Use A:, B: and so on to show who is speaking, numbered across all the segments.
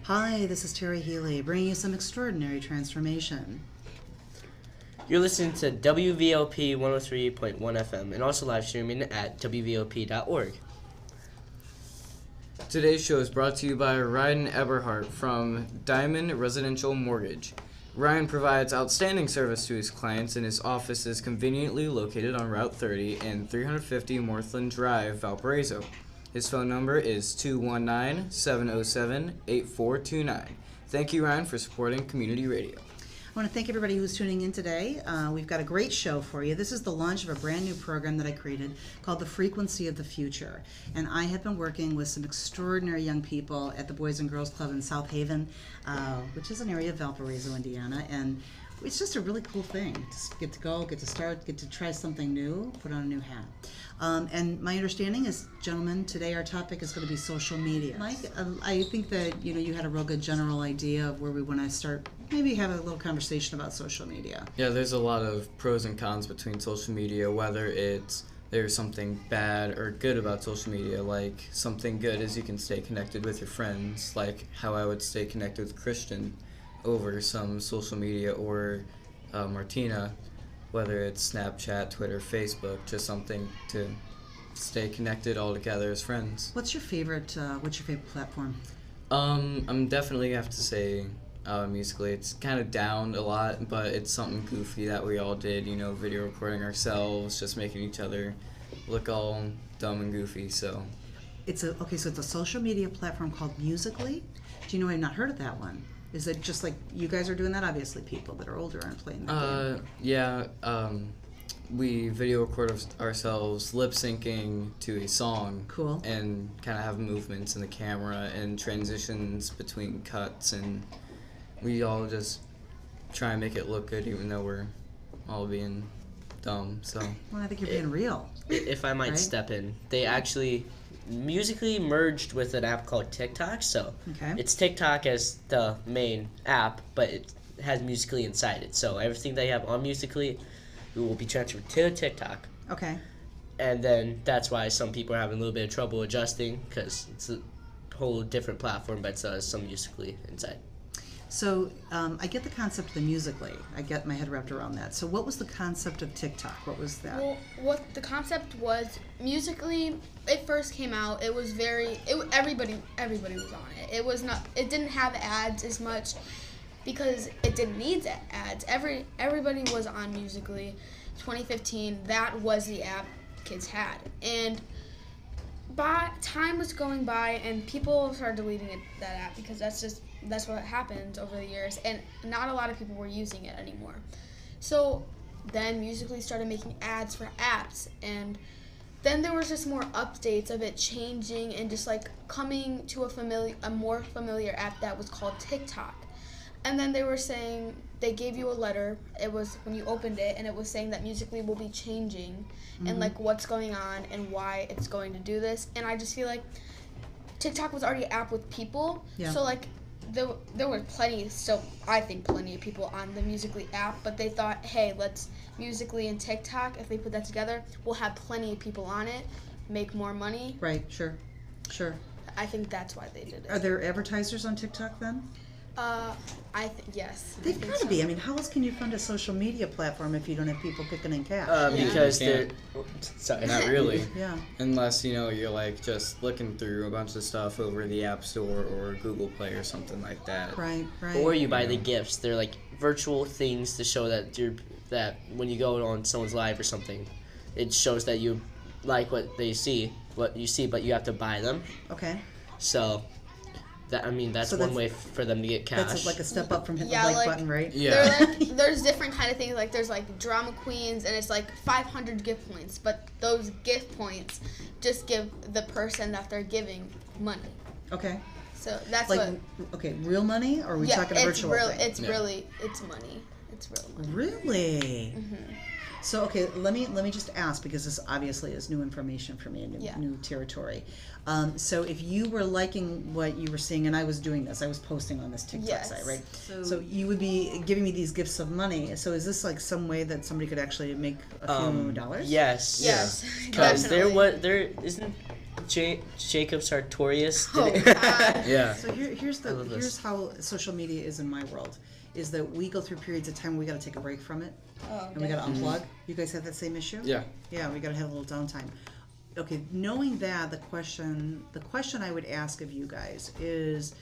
A: Hi, this is Terry Healy, bringing you some extraordinary transformation.
B: You're listening to WVLP 103.1 FM and also live streaming at WVLP.org.
C: Today's show is brought to you by Ryan Eberhardt from Diamond Residential Mortgage. Ryan provides outstanding service to his clients, and his office is conveniently located on Route 30 and 350 Northland Drive, Valparaiso. His phone number is 219-707-8429. Thank you, Ryan, for supporting community radio.
A: I want to thank everybody who's tuning in today. We've got a great show for you. This is the launch of a brand new program that I created called The Frequency of the Future. And I have been working with some extraordinary young people at the Boys and Girls Club in South Haven, which is an area of Valparaiso, Indiana. And it's just a really cool thing to get to go, get to start, get to try something new, put on a new hat. And my understanding is, gentlemen, today our topic is going to be social media. Mike, I think that you had a real good general idea of where we want to start, maybe have a little conversation about social media.
C: Yeah, there's a lot of pros and cons between social media, whether there's something bad or good about social media. Like, something good is you can stay connected with your friends, like how I would stay connected with Christian over some social media, or Martina, whether it's Snapchat, Twitter, Facebook, just something to stay connected all together as friends.
A: What's your favorite platform?
C: I'm definitely have to say Musical.ly. It's kind of down a lot, but it's something goofy that we all did, video recording ourselves, just making each other look all dumb and goofy, so.
A: So it's a social media platform called Musical.ly. Do you know, I've not heard of that one. Is it just like you guys are doing that? Obviously, people that are older aren't playing that game.
C: Yeah. We video record ourselves lip syncing to a song.
A: Cool.
C: And kind of have movements in the camera and transitions between cuts, and we all just try and make it look good, even though we're all being dumb. So.
A: Well, I think you're being real.
B: If I might step in, they actually Musical.ly merged with an app called TikTok, so it's TikTok as the main app, but it has Musical.ly inside it. So everything they have on Musical.ly will be transferred to TikTok.
A: Okay.
B: And then that's why some people are having a little bit of trouble adjusting, because it's a whole different platform, but it's some Musical.ly inside.
A: So I get the concept of the Musical.ly. I get my head wrapped around that. So what was the concept of TikTok? What was that?
D: Well, what the concept was, Musical.ly, it first came out, it was everybody was on it. It didn't have ads as much because it didn't need ads. Everybody was on Musical.ly. 2015, that was the app kids had. And time was going by and people started deleting that app because that's what happened over the years, and not a lot of people were using it anymore. So then Musical.ly started making ads for apps, and then there was just more updates of it changing and just like coming to a more familiar app that was called TikTok. And then they were saying, they gave you a letter, it was when you opened it, and it was saying that Musical.ly will be changing and like what's going on and why it's going to do this. And I just feel like TikTok was already an app with people, so like there were plenty of people on the Musical.ly app, but they thought, hey, let's Musical.ly and TikTok, if they put that together, we'll have plenty of people on it, make more money.
A: Right, sure.
D: I think that's why they did it.
A: Are there advertisers on TikTok then?
D: Yes.
A: They've got to be. I mean, how else can you fund a social media platform if you don't have people kicking in cash?
B: Because
C: they're...
B: Sorry.
C: Not really.
A: Yeah.
C: Unless, you're like just looking through a bunch of stuff over the App Store or Google Play or something like that.
A: Right.
B: Or you buy the gifts. They're like virtual things to show that when you go on someone's live or something, it shows that you like what you see, but you have to buy them.
A: Okay.
B: So that's one way for them to get cash.
A: That's like a step up from hitting the like button, right?
C: Yeah.
D: There's different kind of things. Like there's like drama queens, and it's like 500 gift points. But those gift points just give the person that they're giving money.
A: Okay.
D: So that's
A: real money, or are we talking virtual?
D: It's money. It's real money.
A: Really? Mm-hmm. So let me just ask, because this obviously is new information for me, new territory. So if you were liking what you were seeing, and I was doing this, I was posting on this TikTok site, right? So you would be giving me these gifts of money. So is this like some way that somebody could actually make a few dollars?
B: Yes.
D: Yes.
B: Because there isn't Jacob Sartorius.
D: Oh, God.
C: Yeah.
A: So here's
B: I love this.
A: here's how social media is in my world, is that we go through periods of time where we got to take a break from it,
D: Oh,
A: and we got to unplug. You guys have that same issue?
C: Yeah.
A: Yeah, we got to have a little downtime. Okay, knowing that, the question I would ask of you guys is,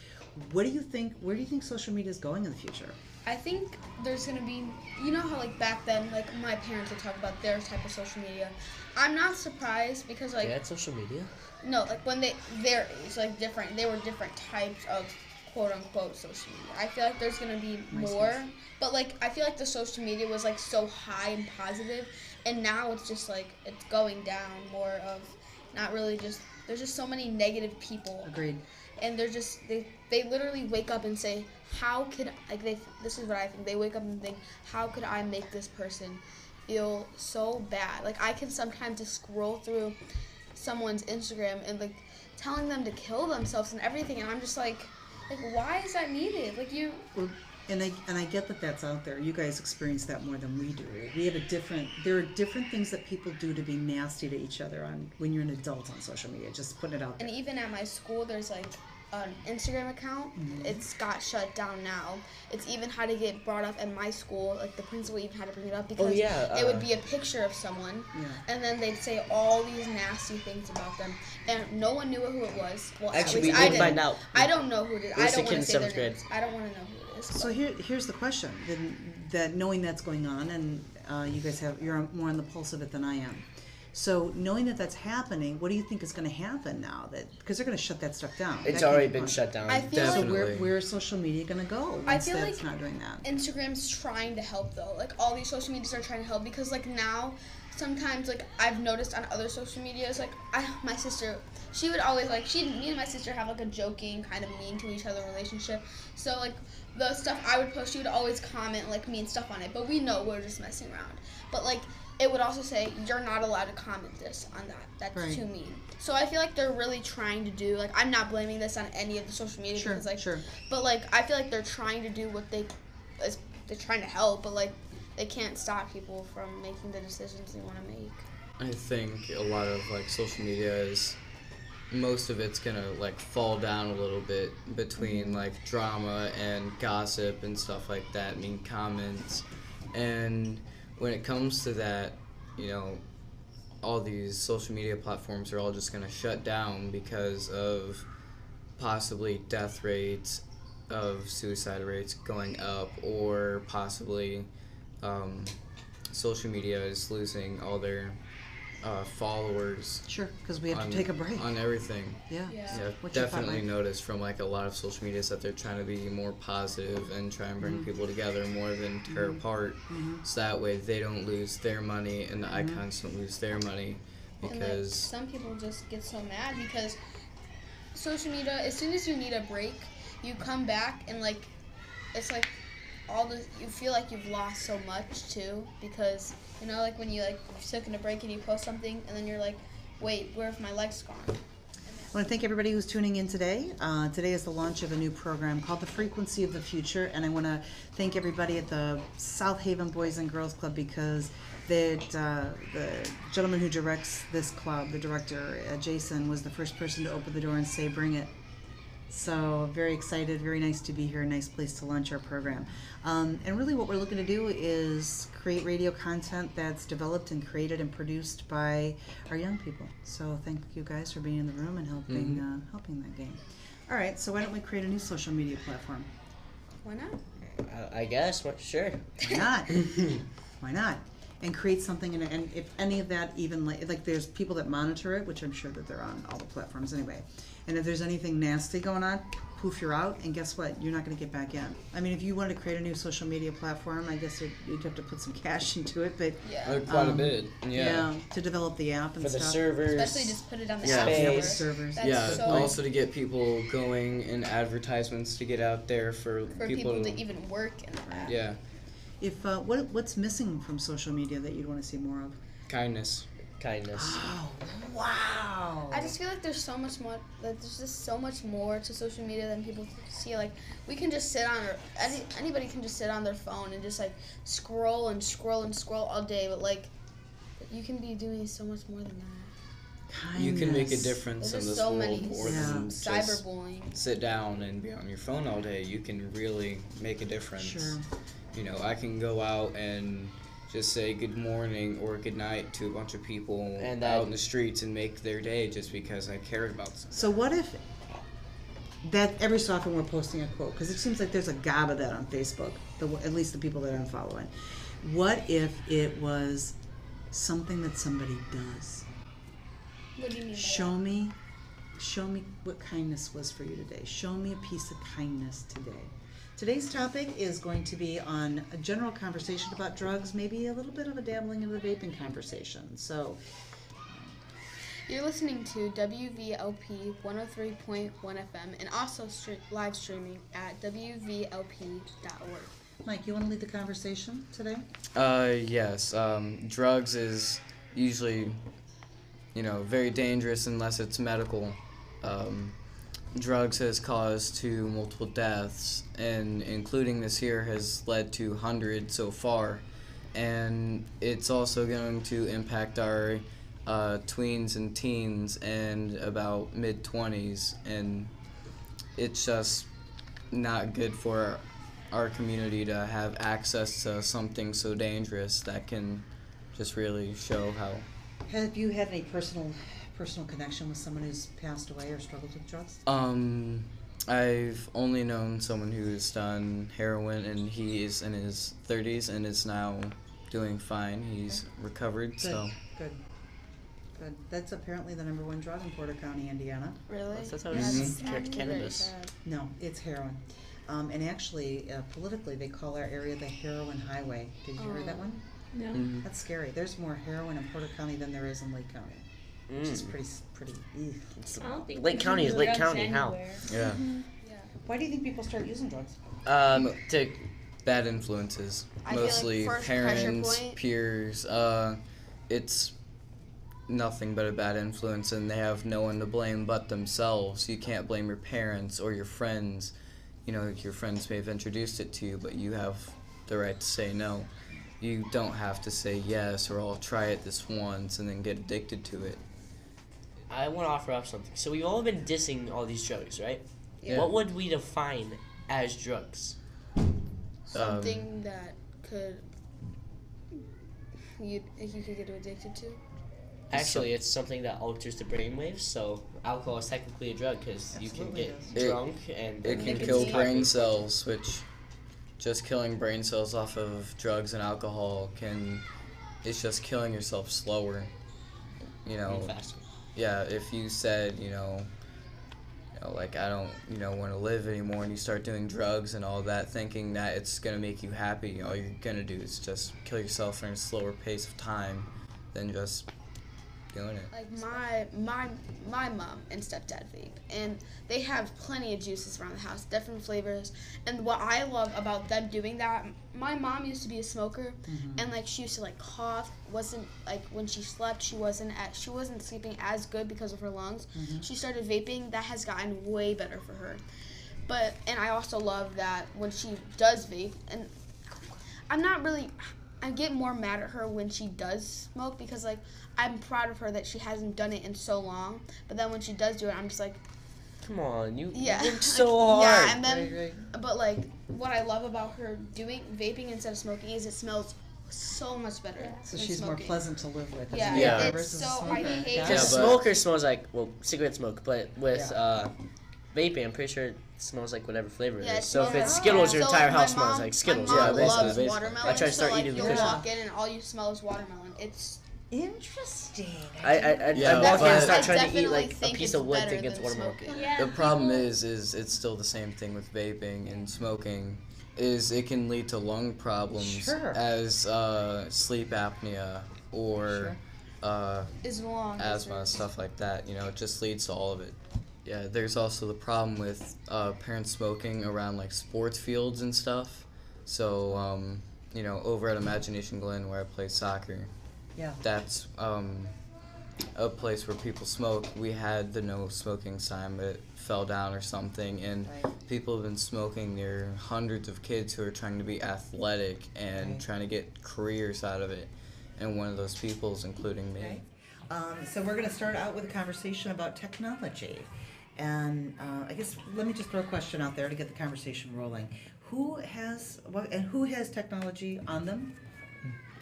A: where do you think social media is going in the future?
D: I think there's gonna be, you know how like back then, like my parents would talk about their type of social media. I'm not surprised because like
B: They had social media.
D: no, like when their age like different, they were different types of quote unquote social media. I feel like there's gonna be more, but like I feel like the social media was like so high and positive, and now it's just like it's going down more of not really just there's just so many negative people.
A: Agreed.
D: And they're just they literally wake up and say, how could like this is what I think, they wake up and think, how could I make this person feel so bad? Like I can sometimes just scroll through someone's Instagram and like telling them to kill themselves and everything, and I'm just like why is that needed? Like you
A: Well, and I get that that's out there. You guys experience that more than we do. We have there are different things that people do to be nasty to each other on when you're an adult on social media. Just putting it out there.
D: And even at my school, there's like an Instagram account. It's got shut down now. It's even had to get brought up at my school. Like the principal even had to bring it up because it would be a picture of someone, and then they'd say all these nasty things about them, and no one knew who it was. Well,
B: Actually,
D: at
B: we
D: least I
B: did find
D: didn't.
B: out.
D: I don't know who it is. I
B: It was a
D: don't
B: kid
D: want
B: in
D: to say their
B: 7th grade.
D: names. I don't want to know who it is.
A: So here's the question. That knowing that's going on, and you guys you're more on the pulse of it than I am. So knowing that that's happening, what do you think is going to happen now? Because they're going to shut that stuff down.
B: It's
A: That can't
B: already
A: go
B: been
A: on.
B: shut down.
D: I feel
A: So
C: Definitely.
A: where is social media going to go
D: I
A: once
D: feel
A: that's
D: like
A: not doing that?
D: Instagram's trying to help though. Like all these social medias are trying to help because like now sometimes like I've noticed on other social medias like my sister, she would always like me and my sister have like a joking kind of mean to each other relationship. So like the stuff I would post, she would always comment like mean stuff on it, but we know we're just messing around. But like it would also say you're not allowed to comment this on that. That's
A: Right.
D: too mean. So I feel like they're really trying to do like I'm not blaming this on any of the social media
A: Sure,
D: because like
A: sure.
D: but like I feel like they're trying to do what they're trying to help, but like they can't stop people from making the decisions they want to make.
C: I think a lot of like social media is most of it's gonna like fall down a little bit between like drama and gossip and stuff like that, mean comments. And when it comes to that, you know, all these social media platforms are all just gonna shut down because of possibly death rates, of suicide rates going up, or possibly social media is losing all their followers
A: Sure, because we have to take a break.
C: on everything.
A: Yeah.
C: Yeah,
A: What's your thought,
C: definitely
A: Mike?
C: noticed from like a lot of social medias that they're trying to be more positive and try and bring people together more than tear apart, so that way they don't lose their money and the icons don't lose their money,
D: And like
C: because
D: some people just get so mad because social media, as soon as you need a break, you come back and like it's like you feel like you've lost so much too, because you know like when you like took a break and you post something and then you're like, wait, where have my likes gone?
A: I want to thank everybody who's tuning in today. Today is the launch of a new program called The Frequency of the Future, and I want to thank everybody at the South Haven Boys and Girls Club because the gentleman who directs this club, the director, Jason, was the first person to open the door and say, bring it. So very excited, very nice to be here, a nice place to launch our program. And really what we're looking to do is create radio content that's developed and created and produced by our young people. So thank you guys for being in the room and helping that game. All right, so why don't we create a new social media platform?
D: Why not?
B: I guess. Sure.
A: Why not? Why not? And create something, and if any of that even like there's people that monitor it, which I'm sure that they're on all the platforms anyway. And if there's anything nasty going on, poof, you're out. And guess what? You're not going to get back in. I mean, if you wanted to create a new social media platform, I guess you'd have to put some cash into it, but
D: Yeah.
C: quite a bit. Yeah.
A: to develop the app and
B: For the
A: stuff.
B: servers.
D: Especially just put it on the
C: Yeah.
D: app
B: Space.
D: store.
A: Servers.
D: That's
C: Yeah,
D: so
C: also to get people going and advertisements to get out there for
D: people to even work in the app.
C: Yeah,
A: If what's missing from social media that you'd want to see more of?
C: kindness.
B: Kindness.
A: Oh, wow!
D: I just feel like there's so much more. Like there's just so much more to social media than people see. Like we can just sit on, or anybody can just sit on their phone and just like scroll and scroll and scroll all day. But like, you can be doing so much more than that.
C: you can make a
A: Kindness.
C: difference in
D: There's
C: this
D: so
C: world
D: many
C: more
A: Yeah.
C: than just
D: cyberbullying.
C: sit down and be on your phone all day. You can really make a difference.
A: Sure.
C: You know, I can go out and just say good morning or good night to a bunch of people
B: And
C: out in the streets and make their day just because I cared about something.
A: So what if that every so often we're posting a quote, because it seems like there's a gob of that on Facebook, at least the people that I'm following. What if it was something that somebody does?
D: What do you mean? by
A: Show me what kindness was for you today. Show me a piece of kindness today. Today's topic is going to be on a general conversation about drugs, maybe a little bit of a dabbling into the vaping conversation. So,
D: that? You're listening to WVLP 103.1 FM and also live streaming at WVLP.org.
A: Mike, you want to lead the conversation today?
C: Yes. Drugs is usually, very dangerous unless it's medical. Drugs has caused to multiple deaths, and including this year has led to hundreds so far. And it's also going to impact our tweens and teens and about mid-20s, and it's just not good for our community to have access to something so dangerous that can just really show how.
A: Have you had any personal connection with someone who's passed away or struggled with drugs?
C: I've only known someone who's done heroin, and he is in his 30s and is now doing fine. He's recovered,
A: Good.
C: so.
A: Good. That's apparently the number one drug in Porter County, Indiana.
D: Really?
B: That's how
C: it's
D: That's
B: cannabis.
D: very sad.
A: No, it's heroin. And actually, politically, they call our area the heroin highway. Did you hear that one?
E: No.
C: Mhm.
A: That's scary. There's more heroin in Porter County than there is in Lake County, which is pretty.
E: I don't think
B: Lake
E: we
B: County
E: can
B: is
E: do
B: Lake
E: drugs
B: County. How?
E: anywhere.
C: Yeah.
A: Why do you think people start using drugs?
B: To
C: Bad influences.
D: I feel like
C: Mostly
D: first pressure
C: parents,
D: point-
C: peers. It's nothing but a bad influence, and they have no one to blame but themselves. You can't blame your parents or your friends. Your friends may have introduced it to you, but you have the right to say no. You don't have to say yes, or I'll try it this once and then get addicted to it.
B: I want to offer up something. So we've all been dissing all these drugs, right?
C: Yeah.
B: What would we define as drugs?
D: Something that you could get addicted to.
B: Actually, it's something that alters the brainwaves. So alcohol is technically a drug because you can
A: Absolutely
B: get
A: is.
B: drunk and
C: It can
D: Nicotine.
C: kill brain cells, which just killing brain cells off of drugs and alcohol it's just killing yourself slower.
B: faster.
C: Yeah, if you said, like I don't, want to live anymore, and you start doing drugs and all that, thinking that it's gonna make you happy, all you're gonna do is just kill yourself in a slower pace of time than just doing it.
D: Like my mom and stepdad vape, and they have plenty of juices around the house, different flavors. And what I love about them doing that, my mom used to be a smoker, and like she used to like cough. Wasn't like when she slept, she wasn't sleeping as good because of her lungs. She started vaping. That has gotten way better for her. And I also love that when she does vape, and I get more mad at her when she does smoke because like I'm proud of her that she hasn't done it in so long. But then when she does do it, I'm just like,
B: Come on, you
D: yeah,
B: worked so hard.
D: Yeah, and then
A: Right.
D: but like what I love about her doing vaping instead of smoking is it smells so much better.
A: So
D: than
A: she's more
D: smoking.
A: pleasant to live with.
D: Yeah,
C: Yeah.
D: it's
A: Versus a
D: so I
A: smoker.
D: hate
A: Yeah.
B: Because
C: but-
B: smoker smells like, cigarette smoke, but with vaping, I'm pretty sure it smells like whatever flavor it
D: Yeah,
B: is. So if
D: smells-
B: it's Skittles, your
D: so,
B: entire
D: like, my
B: house smells
D: mom-
B: like Skittles.
D: My mom
C: Yeah,
D: loves
C: basically.
D: watermelon.
B: I try to start
D: so, like,
B: eating
D: you'll
B: because of
D: walk in and all you smell is watermelon. It's
A: Interesting.
B: I
C: Yeah,
B: walk in and
C: but-
B: start
D: I
B: trying to eat
D: definitely
B: like a
D: think
B: piece
D: it's
B: of wood
D: better
B: thinking it's
D: than
B: watermelon.
D: smoking.
E: Yeah,
C: The problem is it's still the same thing with vaping and smoking. Is it can lead to lung problems
A: Sure.
C: as sleep apnea or
D: As long
C: asthma,
D: as
C: stuff like that. It just leads to all of it. Yeah, there's also the problem with parents smoking around like sports fields and stuff. So over at Imagination Glen where I play soccer,
A: Yeah.
C: that's a place where people smoke. We had the no smoking sign, but it fell down or something, and
A: Right.
C: people have been smoking. There are hundreds of kids who are trying to be athletic and
A: Right.
C: trying to get careers out of it, and one of those people is including me.
A: Okay. So we're going to start out with a conversation about technology. And I guess let me just throw a question out there to get the conversation rolling. Who has technology on them?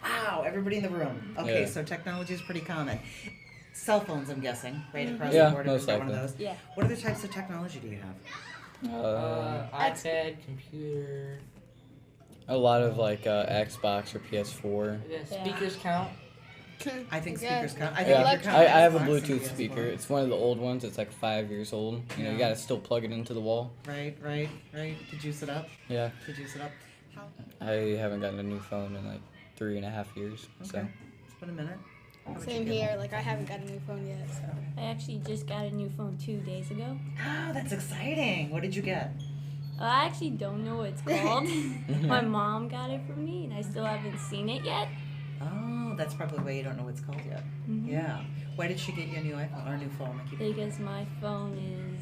A: Wow, everybody in the room. Okay,
C: Yeah.
A: so technology is pretty common. Cell phones, I'm guessing, right across
C: Yeah,
A: the board.
C: most
A: Everybody's got one of
C: likely.
A: those.
E: Yeah.
A: What other types of technology do you have?
F: iPad, computer.
C: A lot of like Xbox or PS4.
F: Yeah, speakers count.
A: I think
D: Yeah.
A: speakers count. I think
C: Yeah,
A: if you're counting
C: I have a
A: Xbox and
C: Bluetooth
A: PS4.
C: speaker. It's one of the old ones. It's like 5 years old. You know, you
A: Yeah.
C: gotta still plug it into the wall.
A: Right. To juice it up.
C: Yeah.
A: How?
C: I haven't gotten a new phone in like 3.5 years. So.
A: Okay. It's been a minute. How about
D: Same
A: you, Gil?
D: here. Like I haven't got a new phone yet, so.
E: I actually just got a new phone 2 days ago.
A: Oh, that's exciting. What did you get?
E: I actually don't know what it's called. My mom got it for me, and I still haven't seen it yet.
A: Oh, that's probably why you don't know what it's called yet.
E: Mhm.
A: Yeah. Why did she get you a new iPhone or a new phone? I keep
E: Because my phone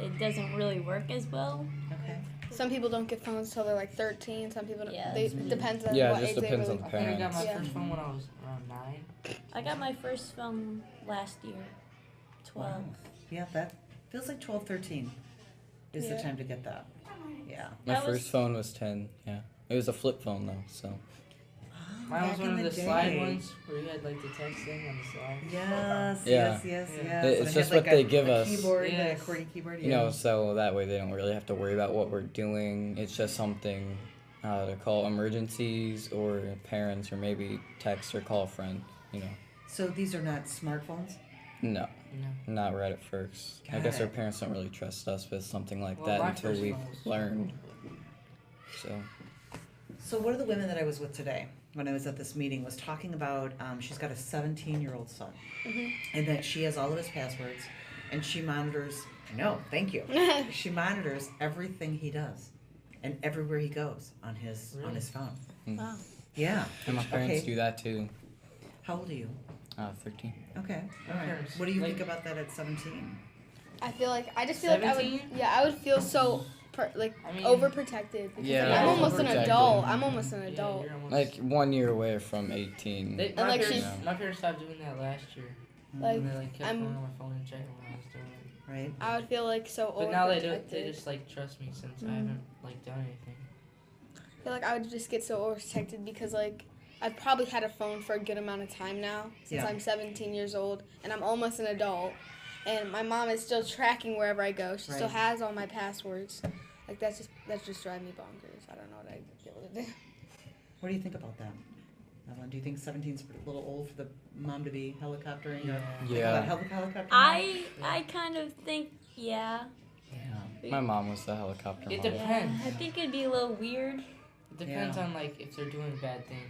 E: it doesn't really work as well.
A: Okay.
D: Some people don't get phones till they're like 13. Some people don't.
E: Yeah.
D: It depends on
C: Yeah,
D: what
C: it just
D: age they
C: depends
D: really.
C: on
F: I think I got my
D: Yeah.
F: first phone when I was around 9.
E: I got my first phone last year, 12.
A: Wow. Yeah, that feels like 12, 13 is the
D: Yeah.
A: time to get that. Yeah.
C: My
E: That was-
C: first phone was 10. Yeah. It was a flip phone though. So.
F: Mine was
A: Back
F: one
A: in
F: of the
A: the
F: slide
A: day.
F: ones where you had like the text thing on the slide.
A: Yes,
C: Yeah.
A: yes.
F: Yeah.
A: And
C: It's
A: it
C: just
A: had,
C: what
A: like,
C: they give
A: a
C: us.
A: Keyboard, like a
F: Yes.
A: QWERTY keyboard.
C: You know, so that way they don't really have to worry about what we're doing. It's just something to call emergencies or parents or maybe text or call a friend. You know.
A: So these are not smartphones.
C: No,
F: No.
C: not right at first. I
A: Got
C: guess our
A: it.
C: parents don't really trust us with something like
F: Well,
C: that
F: my
C: until
F: first
C: we've
F: phone was-
C: learned. So.
A: So one of the women that I was with today, when I was at this meeting, was talking about she's got a 17-year-old son, and that she has all of his passwords, and she monitors. No, thank you. She monitors everything he does, and everywhere he goes on his phone.
E: Wow.
A: Yeah.
C: And my parents
A: Okay.
C: do that too.
A: How old are you?
C: 13.
A: Okay.
F: My
A: All right.
F: parents,
A: What do you
F: like-
A: think about that at 17?
D: I feel like I just feel like I would.
F: 17?
D: Yeah, I would feel so
F: I mean-
D: overprotected. Because
C: Yeah,
D: like, I'm almost an
C: overprotected.
D: adult. I'm almost an
F: Yeah,
D: adult.
F: you're almost-
C: Like 1 year away from 18.
F: They,
D: And,
F: my,
D: like,
F: parents,
C: she's-
F: my parents stopped doing that last year.
D: Like
F: And they like kept
D: I'm-
F: going on my phone and checking what I was doing.
A: Right.
D: I would feel like so
F: But now they do.
D: overprotected.
F: They just like trust me since I haven't like done anything.
D: I feel like I would just get so overprotected because like I've probably had a phone for a good amount of time now since
A: Yeah.
D: I'm 17 years old and I'm almost an adult, and my mom is still tracking wherever I go. She still
A: Right.
D: has all my passwords. Like that's just driving me bonkers. I don't know what I'd be able to do.
A: What do you think about that, Evelyn? Do you think 17's a little old for the mom to be helicoptering? Or
C: Yeah.
A: helicoptering?
E: I kind of think, yeah.
A: Yeah.
C: My mom was the helicopter
F: It
C: mom.
F: depends.
E: Yeah, I think it'd be a little weird.
F: It depends
A: Yeah.
F: on like if they're doing bad things.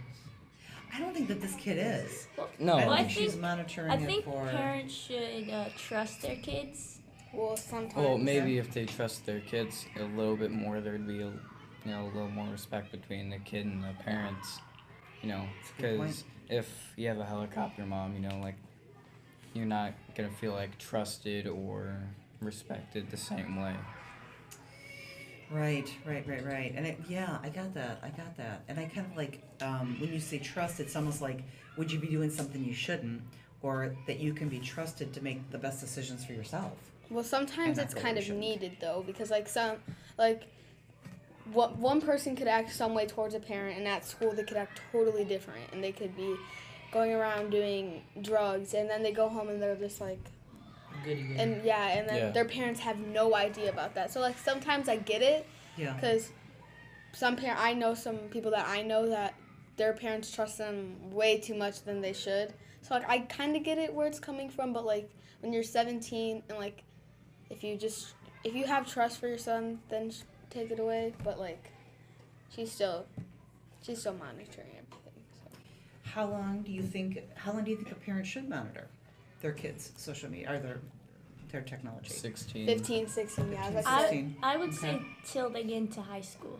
A: I don't think that this kid is.
C: No.
A: I don't
E: Well,
A: think
E: I
A: she's
E: think-
A: monitoring
E: I
A: it
E: think
A: for.
E: parents should trust their kids.
D: Well, sometimes.
C: Well, maybe if they trust their kids a little bit more, there'd be a little more respect between the kid and the parents. You know,
A: good point.
C: because if you have a helicopter mom, you know, like you're not gonna feel like trusted or respected the same way.
A: Right. And I got that. And I kind of like, when you say trust, it's almost like, would you be doing something you shouldn't? Or that you can be trusted to make the best decisions for yourself.
D: Well, sometimes
A: And
D: it's
A: that's
D: kind
A: what we
D: of
A: shouldn't.
D: needed though, because one person could act some way towards a parent, and at school they could act totally different, and they could be going around doing drugs, and then they go home and they're just like,
F: Goody.
D: and then
C: Yeah.
D: their parents have no idea about that. So like sometimes I get it,
A: Yeah.
D: because I know some people that I know that their parents trust them way too much than they should. So like I kind of get it where it's coming from, but like when you're 17 and like if you have trust for your son, then take it away. But like she's still monitoring everything. So.
A: How long do you think a parent should monitor their kids' social media or their technology?
C: 16.
D: 15, 16, yeah. That's
E: I,
A: 16.
E: I would
A: Okay.
E: say till they get into high school.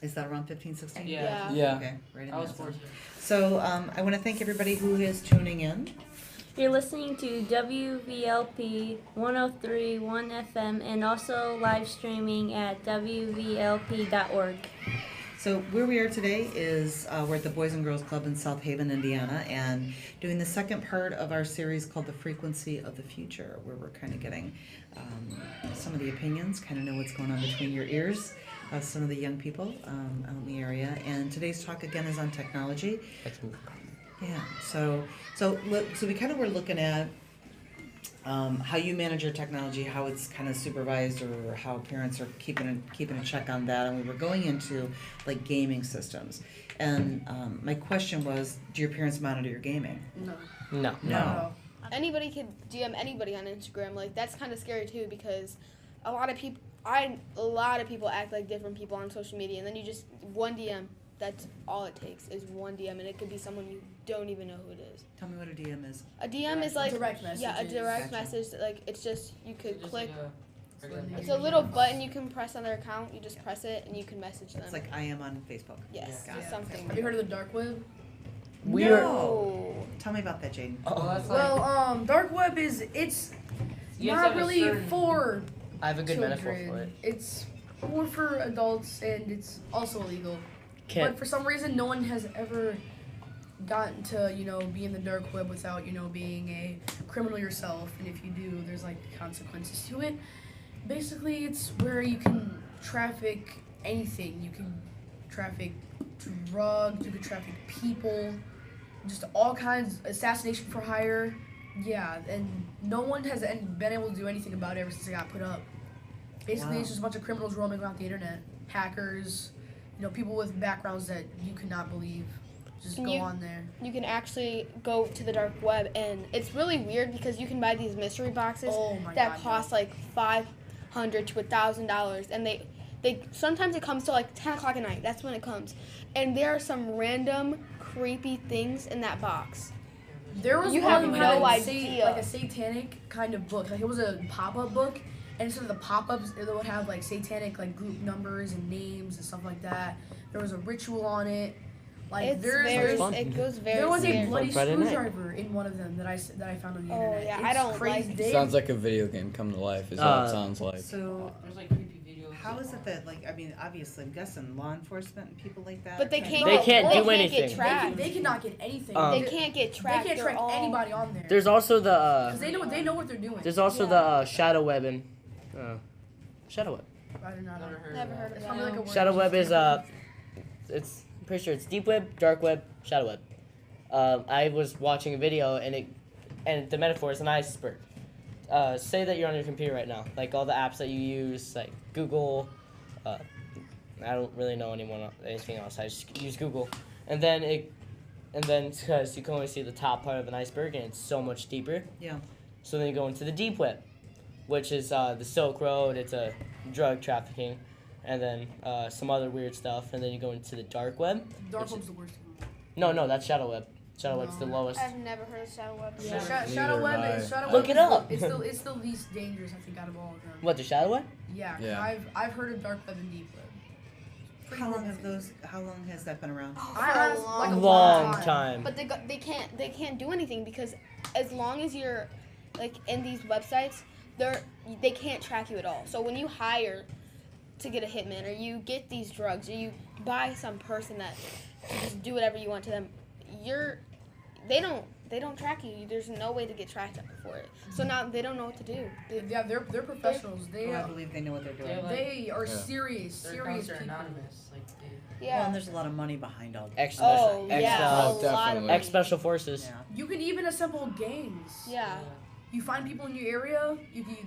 A: Is that around 15, 16?
F: Yeah.
C: Yeah.
A: Okay, right in
F: I was
A: that zone.
F: 14.
A: So I want to thank everybody who is tuning in.
E: You're listening to WVLP 103.1 FM and also live streaming at WVLP.org.
A: So where we are today is we're at the Boys and Girls Club in South Haven, Indiana, and doing the second part of our series called The Frequency of the Future, where we're kind of getting some of the opinions, kind of know what's going on between your ears of some of the young people out in the area. And today's talk again is on technology. Yeah. So we kind of were looking at how you manage your technology, how it's kind of supervised, or how parents are keeping a check on that. And we were going into like gaming systems. And my question was, do your parents monitor your gaming?
B: No.
A: No.
D: Anybody could DM anybody on Instagram. Like, that's kind of scary too, because a lot of people act like different people on social media, and then you just one DM. That's all it takes is one DM, and it could be someone you don't even know who it is.
A: Tell me what a DM is.
D: A DM is like
G: direct message.
D: Yeah, a direct
A: Gotcha.
D: message. Like, it's just you could
F: Just
D: click.
F: like a
D: It's a little button you can press on their account. You just press it, and you can message them.
A: It's like I am on Facebook.
D: yes,
F: Yeah.
D: it's something.
G: Have you heard of the dark web?
D: No.
A: Tell me about that, Jaden.
F: Well, that's like,
G: Well, dark web it's
F: you have to
G: not
F: have a
G: really
F: certain-
G: for
B: I have a good metaphor
G: children.
B: for it.
G: It's more for adults, and it's also illegal.
B: Can't.
G: But for some reason, no one has ever gotten to, be in the dark web without, being a criminal yourself. And if you do, there's like consequences to it. Basically, it's where you can traffic anything. You can traffic drugs, you can traffic people, just all kinds, assassination for hire. Yeah, and no one has been able to do anything about it ever since it got put up. Basically,
A: Wow.
G: it's just a bunch of criminals roaming around the internet, hackers, people with backgrounds that you could not believe. Just
D: And
G: go
D: you-
G: on there.
D: You can actually go to the dark web, and it's really weird because you can buy these mystery boxes
G: Oh my
D: that
G: God,
D: cost like $500 to $1,000, and they sometimes it comes to like 10 o'clock at night. That's when it comes, and there are some random creepy things in that box.
G: There was
D: You
G: one
D: have
G: that
D: no
G: had
D: idea.
G: like a satanic kind of book. Like it was a pop-up book, and instead of the pop-ups, it would have like satanic like group numbers and names and stuff like that. There was a ritual on it. Like
D: It's
G: there's
D: very,
B: fun.
D: it goes very.
G: there was a
D: scary.
G: bloody
B: Like Friday night.
G: screwdriver in one of them that I found on the
D: Oh,
G: internet.
D: yeah,
G: It's
D: I don't
G: crazy.
D: like-
G: They-
C: Sounds like a video game come to life. Is what it sounds like.
A: So
F: there's like creepy videos.
A: how is it that, obviously, I'm guessing law enforcement and people like that?
D: But they
A: are
D: can't.
A: kind
B: They
A: of-
B: can't do
D: Get
B: anything.
D: tracked.
G: They cannot get anything.
B: Um,
D: They can't get
G: They
D: tracked.
G: can't
D: They're
G: track
D: all-
G: anybody on there.
B: There's also the
G: Because they know what they're doing.
B: there's also
D: Yeah.
B: the shadow web and shadow web.
G: I do not know.
F: Never heard
D: Never
F: of
D: heard
F: that.
D: of
G: It's probably like a word
B: Shadow
G: that's
B: web
G: just
B: is it's I'm pretty sure it's deep web, dark web, shadow web. I was watching a video and the metaphor is an iceberg. Say that you're on your computer right now, like all the apps that you use, like Google. I don't really know anything else. I just use Google, and then because you can only see the top part of an iceberg and it's so much deeper.
A: Yeah.
B: So then you go into the deep web, which is the Silk Road. It's a drug trafficking, and then some other weird stuff. And then you go into the dark web.
G: Dark
B: which
G: web's
B: is-
G: the worst.
B: No, that's shadow web. Shadow web's the
G: No.
B: lowest.
D: I've never heard of shadow web.
G: Yeah,
C: Neither
G: Shadow Web
C: have
G: is
C: I.
G: Shadow
B: Look
G: Web
B: it
G: is
B: up.
G: It's the least dangerous I think out of all of them.
B: What, the shadow web?
G: Yeah, 'cause
C: Yeah.
G: I've heard of dark web and deep web. Pretty
A: How long
G: cool.
A: how long has that been around?
G: I honestly, like a
B: Long time.
D: But they can't do anything because as long as you're like in these websites, they can't track you at all. So when you hire to get a hitman or you get these drugs or you buy some person that just do whatever you want to them, they don't track you. There's no way to get tracked for it. So now they don't know what to do.
G: Yeah, they're professionals. They
A: I believe they know what they're doing.
F: Yeah,
G: they are
C: Yeah.
G: serious
F: Their
G: serious
F: accounts are
G: people.
F: anonymous. Like they,
D: Yeah.
A: Well, and there's a lot of money behind all that.
B: X
D: Oh
B: special,
D: yeah,
C: Oh,
D: a lot of
C: definitely.
B: X special forces.
A: Yeah.
G: You can even assemble gangs.
D: Yeah.
G: You find people in your area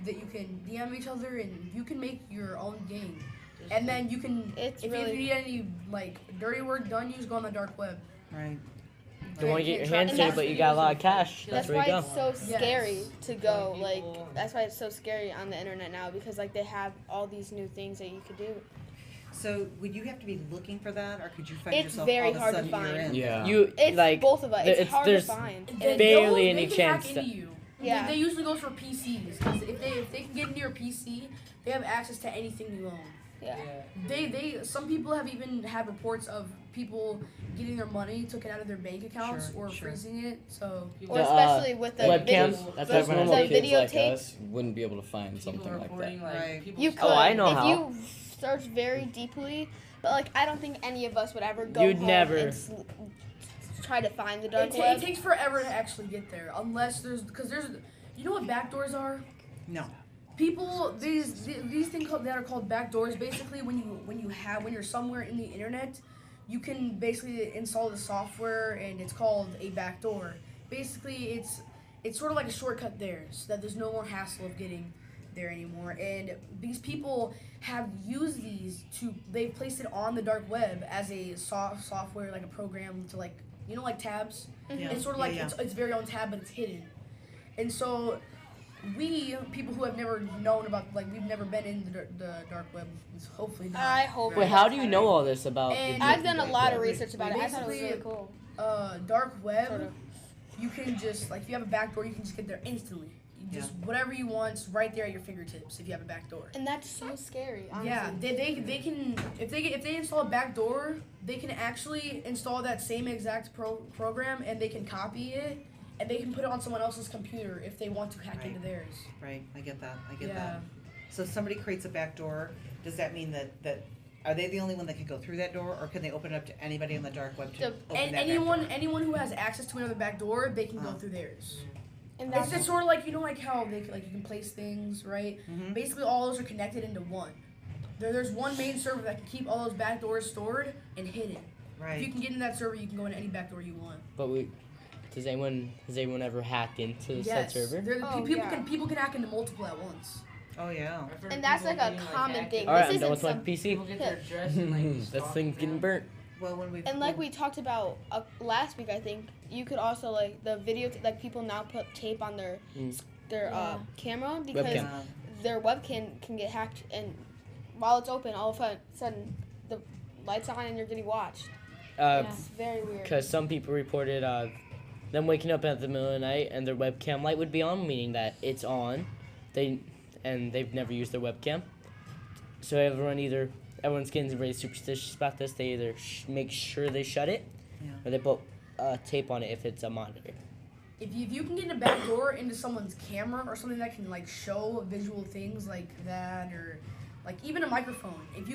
G: that you can DM each other and you can make your own gang. And then you can
D: It's
G: if
D: really-
G: you need any like dirty work done, you just go on the dark web.
A: Right.
B: You want to get your
G: can't
B: hands
G: track-
B: dirty, but you got a lot of cash.
D: That's
B: That's where you
D: why
B: go.
D: it's so
G: Yes.
D: scary to go.
F: Killing
D: Like
F: people.
D: that's why it's so scary on the internet now because like they have all these new things that you could do.
A: So would you have to be looking for that, or could you find
D: It's
A: yourself
D: very
A: all of a
D: hard to
A: sudden you're
D: find.
A: in?
C: Yeah.
B: You
D: It's
B: like
D: both of us.
B: there-
D: It's hard to
B: there's
D: find.
G: They
B: barely
G: they
B: any
G: can
B: chance
G: hack
B: that-
G: into you.
D: Yeah.
G: They usually goes for PCs because if they can get into your PC, they have access to anything you own.
D: Yeah.
G: They some people have even had reports of people getting their money taken out of their bank accounts
A: Sure,
G: or
A: sure.
G: freezing it. So
D: Or
B: The,
D: especially with the
B: webcams.
D: video.
B: That's
C: Those
B: what
C: normal
D: the
C: kids like
D: videotape-
C: us wouldn't be able to find
F: people
C: something like that.
F: reporting like
A: Right.
F: people's
D: You could
B: Oh, I know
D: if
B: how.
D: you search very deeply But like, I don't think any of us would ever go
B: You'd
D: home
B: never.
D: and try to find the dark
G: It
D: web.
G: takes forever to actually get there, unless there's, you know what backdoors are?
A: No.
G: People, these things that are called backdoors. Basically, when you're somewhere in the internet, you can basically install the software, and it's called a backdoor. Basically, it's sort of like a shortcut there, so that there's no more hassle of getting there anymore. And these people have used they've placed it on the dark web as a software, like a program to like tabs.
A: Yeah.
G: It's sort of like its very own tab, but it's hidden. And so people who have never known about, like, we've never been in the dark web, hopefully not.
D: I hope.
B: Wait, how do you know all this about?
G: And
B: the
D: I've done a
B: dark
D: lot
B: web?
D: of research about it. I thought it was
G: Basically,
D: really cool.
G: Dark web,
D: Sort of.
G: you can just, like, if you have a back door, you can just get there instantly. You just whatever you want, it's right there at your fingertips if you have a back door.
D: And that's so scary. Honestly.
G: Yeah, they can, if they install a back door, they can actually install that same exact program, and they can copy it, and they can put it on someone else's computer if they want to hack into theirs.
A: Right, I get that. So if somebody creates a back door, does that mean that are they the only one that can go through that door, or can they open it up to anybody on the dark web to open
G: And
A: that
G: anyone
A: back door?
G: anyone who has access to another back door, they can go through theirs.
D: And
G: It's just sort of like, like how you can place things, right?
A: Mhm.
G: Basically, all those are connected into one. There's one main server that can keep all those back doors stored and hidden. If
A: Right.
G: you can get in that server, you can go into any back door you want.
B: But has anyone ever hacked into said
G: Yes,
B: server?
G: people can hack into multiple at once.
A: Oh yeah.
F: I've heard
D: And that's
F: people
D: like a
F: getting,
D: common
F: hacked.
D: thing.
B: All right,
D: This
B: I'm done
D: isn't
B: with my
D: some-
B: PC.
F: People get their address and like
B: That thing's getting burnt.
A: Well, when we
D: And like we talked about last week, I think you could also like the video like people now put tape on their camera because
B: Webcam.
D: their webcam can get hacked, and while it's open, all of a sudden the lights on and you're getting watched. It's very weird.
B: Because some people reported them waking up at the middle of the night and their webcam light would be on, meaning that it's on. They've never used their webcam. So everyone's getting very superstitious about this. They either make sure they shut it, or they put tape on it if it's a monitor.
G: If you can get in a back door into someone's camera or something that can like show visual things like that, or like even a microphone, if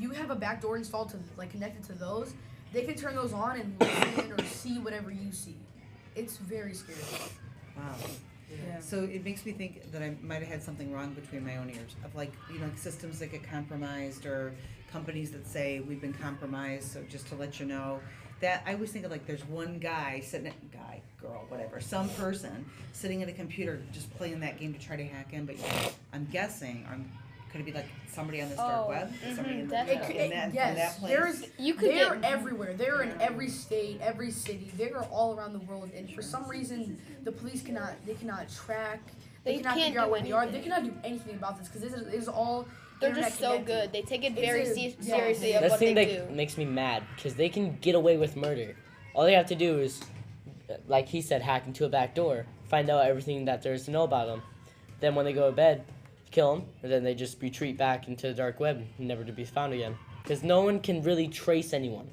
G: you have a back door installed to like connected to those, they can turn those on and listen or see whatever you see. It's very scary.
A: Wow.
G: Yeah.
A: So it makes me think that I might have had something wrong between my own ears of like, systems that get compromised or companies that say we've been compromised. So just to let you know that I always think of like there's one guy girl, whatever, some person sitting at a computer just playing that game to try to hack in. But I'm guessing, could it be like somebody on this dark web? Somebody in
D: definitely.
A: that
G: Yes,
A: place?
G: they're everywhere. They're in every state, every city. They are all around the world, and for some reason, the police cannot track. They cannot
D: can't
G: figure out
D: do
G: where they are. They
D: anything.
G: cannot do anything about this because it is all.
D: They're
G: internet
D: just so
G: connected.
D: good. They take it
G: It's
D: very
G: a-
D: seriously
G: yeah.
D: of
B: That
D: what
B: thing
D: they
B: that
D: do.
B: makes me mad because they can get away with murder. All they have to do is, like he said, hack into a back door, find out everything that there is to know about them. Then when they go to bed, kill them, and then they just retreat back into the dark web, never to be found again. Because no one can really trace anyone.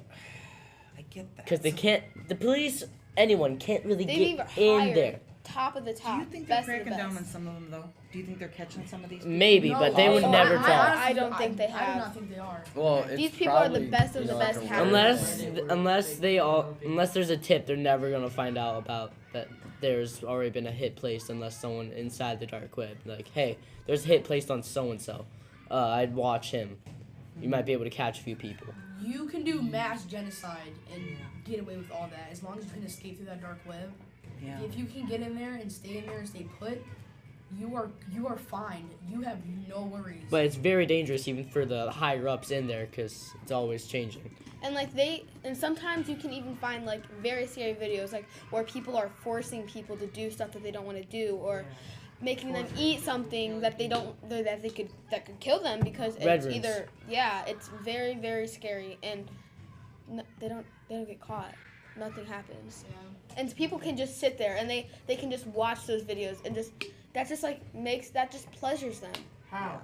A: I get that.
B: Because they
A: So
B: can't, the police, anyone can't really
D: They've even
B: get in
D: hired
B: there.
D: top of the
A: do
D: top.
A: you think they're
D: best of the
A: cracking down on
D: best.
A: some of them though? Do you think they're catching some of these people?
B: Maybe, but they would never
G: I
B: talk.
G: honestly-
D: I don't think they
G: I
D: have.
G: do not think they are.
C: Well, it's
D: These people are the
C: probably,
D: best of
C: you
D: the
C: know,
D: best
C: like a
D: hackers.
B: Unless there's a tip, they're never gonna find out about that. There's already been a hit placed unless someone inside the dark web, like, hey, there's a hit placed on so and so. I'd watch him. You might be able to catch a few people.
G: You can do mass genocide and get away with all that as long as you can escape through that dark web.
A: Yeah.
G: If you can get in there and stay put, you are fine. You have no worries.
B: But it's very dangerous even for the higher ups in there because it's always changing.
D: And and sometimes you can even find like very scary videos like where people are forcing people to do stuff that they don't want to do, or making them eat something that that could kill them because
B: Red
D: it's
B: rooms.
D: it's very, very scary, and they don't get caught. Nothing happens.
G: Yeah.
D: And people can just sit there and they can just watch those videos and that just pleasures them.
F: How?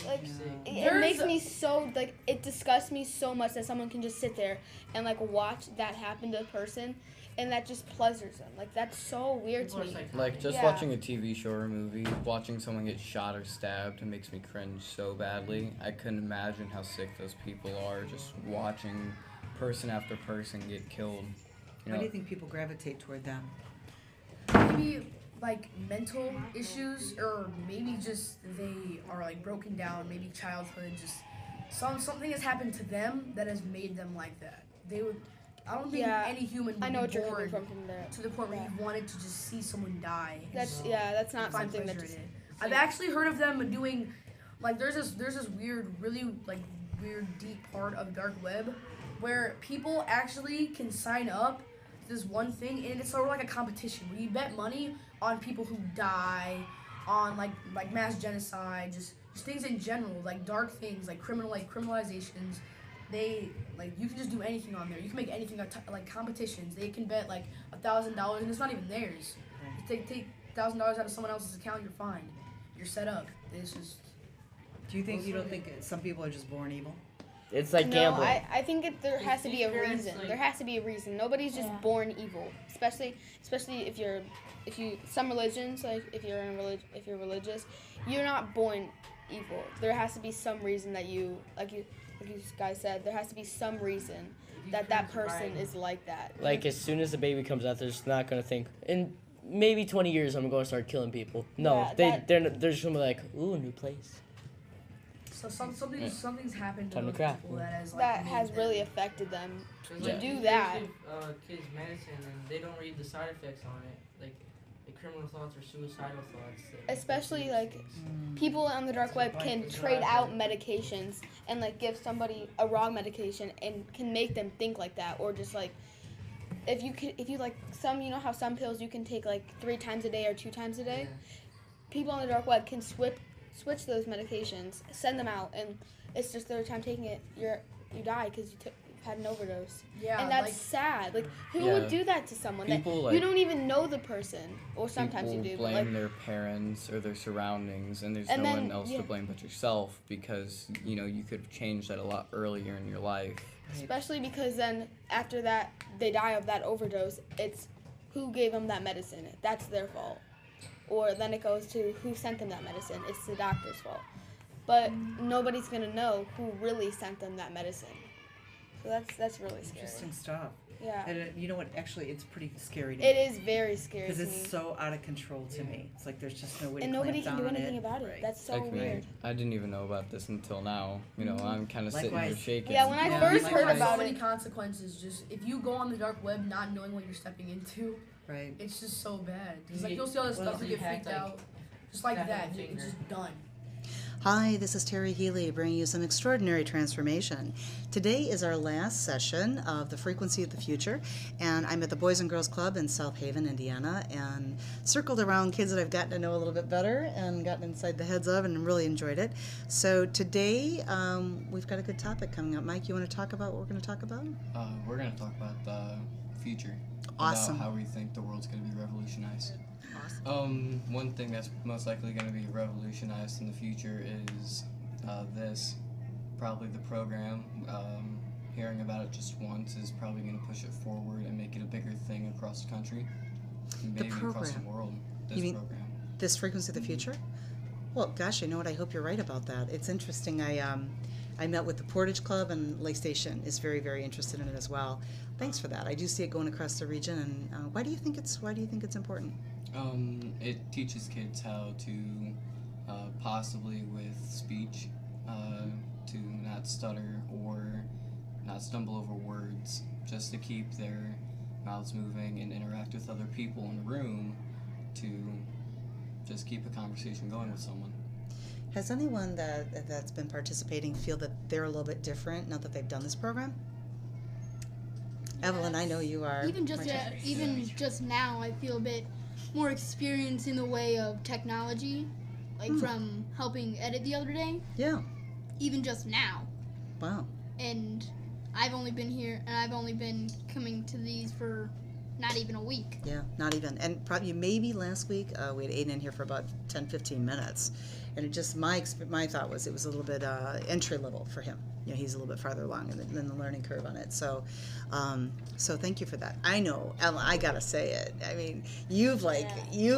D: Like,
F: Yeah.
D: it makes me so, like, it disgusts me so much that someone can just sit there and, like, watch that happen to a person. and that just pleasures them. Like, that's so weird to
F: People are
D: me.
F: psychotic.
C: Like just
D: Yeah.
C: watching a TV show or a movie, watching someone get shot or stabbed, it makes me cringe so badly. I couldn't imagine how sick those people are just watching person after person get killed. You
A: Why
C: know,
A: do you think people gravitate toward them?
G: Maybe like mental issues, or maybe just they are like broken down. Maybe childhood, just something has happened to them that has made them like that. They would. I don't think
D: Yeah,
G: any human would
D: I know
G: be
D: what you're
G: born
D: coming from there.
G: to the point where
D: Yeah.
G: you wanted to just see someone die. and
D: That's not
G: find
D: something that
G: pleasure
D: just.
G: in it. I've actually heard of them doing, like, there's this weird, really like weird deep part of dark web where people actually can sign up to this one thing, and it's sort of like a competition where you bet money on people who die, on like mass genocide, just things in general, like dark things, like criminalizations. They you can just do anything on there. You can make anything like competitions. They can bet like $1,000, and it's not even theirs. Take $1,000 out of someone else's account, you're fine. You're set up. It's just
A: Do you don't think some people are just born evil?
B: It's like
D: No,
B: gambling.
D: I think there has to be a
F: These parents,
D: reason.
F: like-
D: There has to be a reason. Nobody's just
E: Yeah.
D: born evil. Especially if you some religions, like if you're religious, you're not born evil. There has to be some reason that you guys said, there has to be some reason
F: These
D: that
F: parents are
D: person
F: right.
D: is like that.
B: Like as soon as the baby comes out, they're just not gonna think. In maybe 20 years, I'm gonna start killing people. No,
D: Yeah,
B: they're just gonna be like, ooh, a new place.
G: so something's happened to
B: Time to
G: those
B: craft.
G: people that has
D: That
G: made
D: has
G: them-
D: really affected them.
F: So,
B: Yeah.
F: like,
D: do
F: if
D: that.
F: they give kids medicine and they don't read the side effects on it, like criminal thoughts or suicidal thoughts.
D: Especially, like,
A: Mm.
D: People on the dark web
F: Like,
D: can
F: it's
D: trade
F: not
D: out
F: good.
D: medications and like give somebody a wrong medication and can make them think like that, or just like if you like some, you know how some pills you can take like 3 times a day or 2 times a day. People on the dark web can switch those medications, send them out, and it's just their time taking it. You die because you've had an overdose,
G: Yeah,
D: and that's
G: like
D: sad. Like, who
C: Yeah.
D: would do that to someone that
C: People,
D: you
C: like-
D: don't even know the person, or sometimes
C: people
D: you do, but
C: blame
D: like.
C: their parents or their surroundings, and there's
D: And
C: no
D: then-
C: one else
D: yeah.
C: to blame but yourself, because you could have changed that a lot earlier in your life.
D: Especially because then after that they die of that overdose, it's who gave them that medicine. That's their fault. Or then it goes to who sent them that medicine. It's the doctor's fault. But nobody's gonna know who really sent them that medicine. So that's really scary.
A: Interesting stuff.
D: Yeah.
A: And you know what? Actually, it's pretty scary to
D: It
A: me.
D: is very scary
A: Because
D: to
A: it's
D: me.
A: so out of control to me. It's like there's just no way
D: And
A: to
D: nobody
A: clamp
D: can do
A: down on
D: anything
A: it.
D: about it.
A: Right.
D: That's so
C: Like
D: weird.
C: me, I didn't even know about this until now. I'm kind of sitting here
A: Likewise.
C: shaking.
D: Yeah, when I
A: Yeah,
D: first
A: likewise.
D: heard
G: There's
D: about
G: so many
D: it,
G: consequences. Just if you go on the dark web not knowing what you're stepping into,
A: Right.
G: it's just so bad. It's
F: You
G: like
F: get-
G: you'll see all this
F: well,
G: stuff and
F: you
G: get
F: hack,
G: freaked
F: like,
G: out, just like
F: snap
G: that.
F: of a
G: It's
F: finger.
G: just done.
A: Hi, this is Terry Healy bringing you some extraordinary transformation. Today is our last session of the Frequency of the Future, and I'm at the Boys and Girls Club in South Haven, Indiana, and circled around kids that I've gotten to know a little bit better and gotten inside the heads of and really enjoyed it. So today we've got a good topic coming up. Mike, you want to talk about what we're going to talk about?
C: We're gonna talk about the future.
A: Awesome.
C: About how we think the world's gonna be revolutionized.
A: Awesome.
C: One thing that's most likely gonna be revolutionized in the future is this. Probably the program. Hearing about it just once is probably gonna push it forward and make it a bigger thing across the country. Maybe across the
A: program.
C: world. This
A: You mean-
C: program.
A: This Frequency of the Future? Well, gosh, you know what? I hope you're right about that. It's interesting. I met with the Portage Club, and Lake Station is very, very interested in it as well. Thanks for that. I do see it going across the region. And why do you think it's important?
C: It teaches kids how to possibly with speech to not stutter or not stumble over words, just to keep their mouths moving and interact with other people in the room to just keep a conversation going with someone.
A: Has anyone that's been participating feel that they're a little bit different now that they've done this program? Evelyn, I know you are.
H: Even just
A: Marcia.
H: just now, I feel a bit more experienced in the way of technology, like from helping edit the other day.
A: Yeah.
H: Even just now,
A: Wow.
H: and I've only been here, and I've only been coming to these for not even a week.
A: Yeah, not even. And probably maybe last week we had Aiden in here for about 10, 15 minutes. And it just, my thought was it was a little bit entry level for him. he's a little bit farther along in the learning curve on it. So, so thank you for that. I know, Ella, I gotta say it. I mean, you've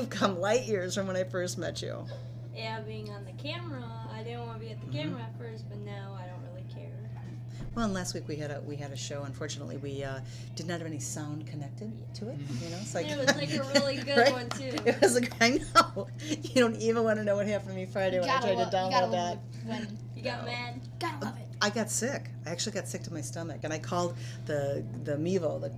A: come light years from when I first met you.
E: Yeah, being on the camera, I didn't want to be at the camera at first, but now I don't really care.
A: Well, and last week we had a show. Unfortunately, we did not have any sound connected to it. It's like
E: It was like a really good
A: right?
E: one too.
A: It was like, I know. You don't even want to know what happened to me Friday when I tried to download that.
E: You got mad?
H: Gotta love it.
A: I got sick. I actually got sick to my stomach, and I called the Mevo, the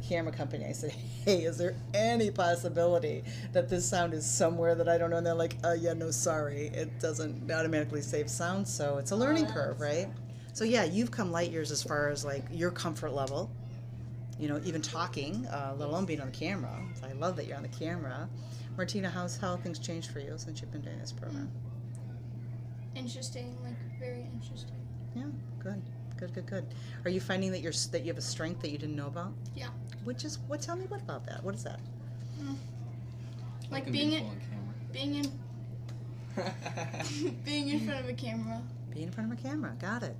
A: camera company. I said, "Hey, is there any possibility that this sound is somewhere that I don't know?" And they're like, "Yeah, no, sorry, it doesn't automatically save sound, so it's a learning curve, right?" So yeah, you've come light years as far as like your comfort level. Even talking, let alone being on the camera. So I love that you're on the camera. Martina, how have things changed for you since you've been doing this program?
H: Interesting, like very interesting.
A: Yeah, good. Are you finding that you have a strength that you didn't know about?
H: Yeah.
A: Tell me what about that? What is that?
H: Like being in front of a camera.
A: Being in front of a camera. Got it.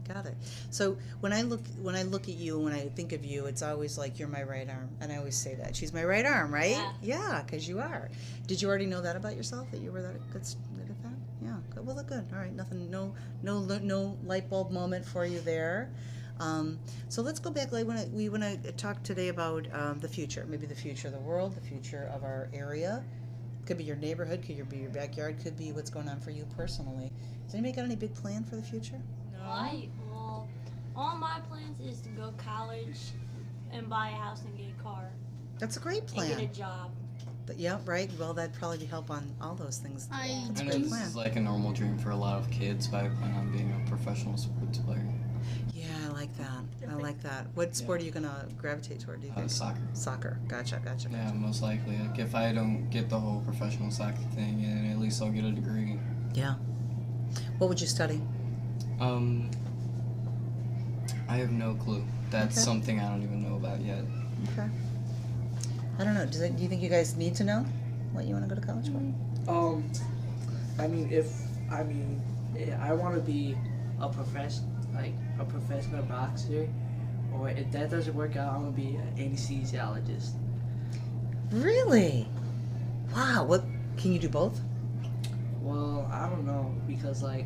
A: So when I look at you, when I think of you, it's always like you're my right arm, and I always say that she's my right arm, right? Yeah, because you are. Did you already know that about yourself, that you were that good at that? Yeah. Good. Well, good. All right. Nothing. No light bulb moment for you there. So let's go back. We want to talk today about the future. Maybe the future of the world, the future of our area. Could be your neighborhood. Could be your backyard. Could be what's going on for you personally. Does anybody got any big plan for the future?
E: No. All my plans is to go to college and buy a house and get a car.
A: That's a great plan.
E: And get a job.
A: Yeah, right. Well, that'd probably help on all those things. That's a
C: I know
A: great
C: this
A: plan.
C: is like a normal dream for a lot of kids, but I plan on being a professional sports player.
A: Yeah, I like that. What sport are you gonna gravitate toward? Do you think?
C: Soccer.
A: Soccer. Gotcha.
C: Yeah, most likely. Like if I don't get the whole professional soccer thing, then at least I'll get a degree.
A: Yeah. What would you study?
C: I have no clue. That's something I don't even know about yet.
A: Okay. I don't know. Do you think you guys need to know what you want to go to college for?
F: I want to be a professional boxer, or if that doesn't work out, I'm gonna be an anesthesiologist.
A: Really? Wow. What? Can you do both?
F: Well, I don't know, because like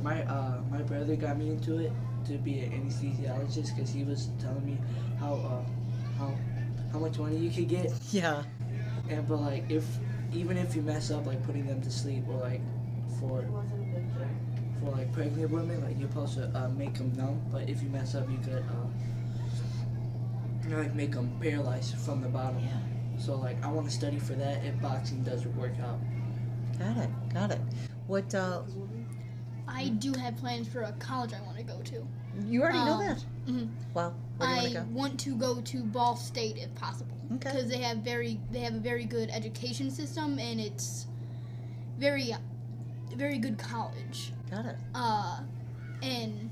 F: my brother got me into it to be an anesthesiologist because he was telling me how much money you could get.
A: Yeah.
F: But like even if you mess up, like putting them to sleep, or like for like pregnant women, like you're supposed to make them numb, but if you mess up, you could like make them paralyzed from the bottom.
A: Yeah.
F: So like I want to study for that if boxing doesn't work out.
A: Got it. What?
H: I do have plans for a college I want to go to.
A: You already know that.
H: Mm-hmm.
A: Wow. Where do you want to
H: I
A: go?
H: want to go to Ball State if possible.
A: Okay.
H: Because they have a very good education system, and it's very good college.
A: Got it.
H: And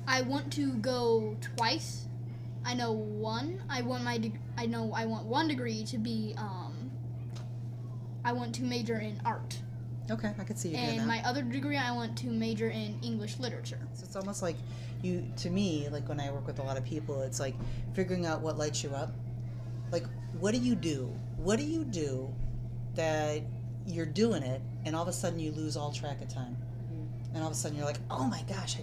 H: I want to go twice. I know one. I want one degree to be. I want to major in art.
A: Okay, I could see you doing that.
H: And my other degree, I want to major in English literature.
A: So it's almost like to me, like when I work with a lot of people, it's like figuring out what lights you up. Like, what do you do? What do you do that you're doing it, and all of a sudden you lose all track of time? And all of a sudden you're like, oh my gosh,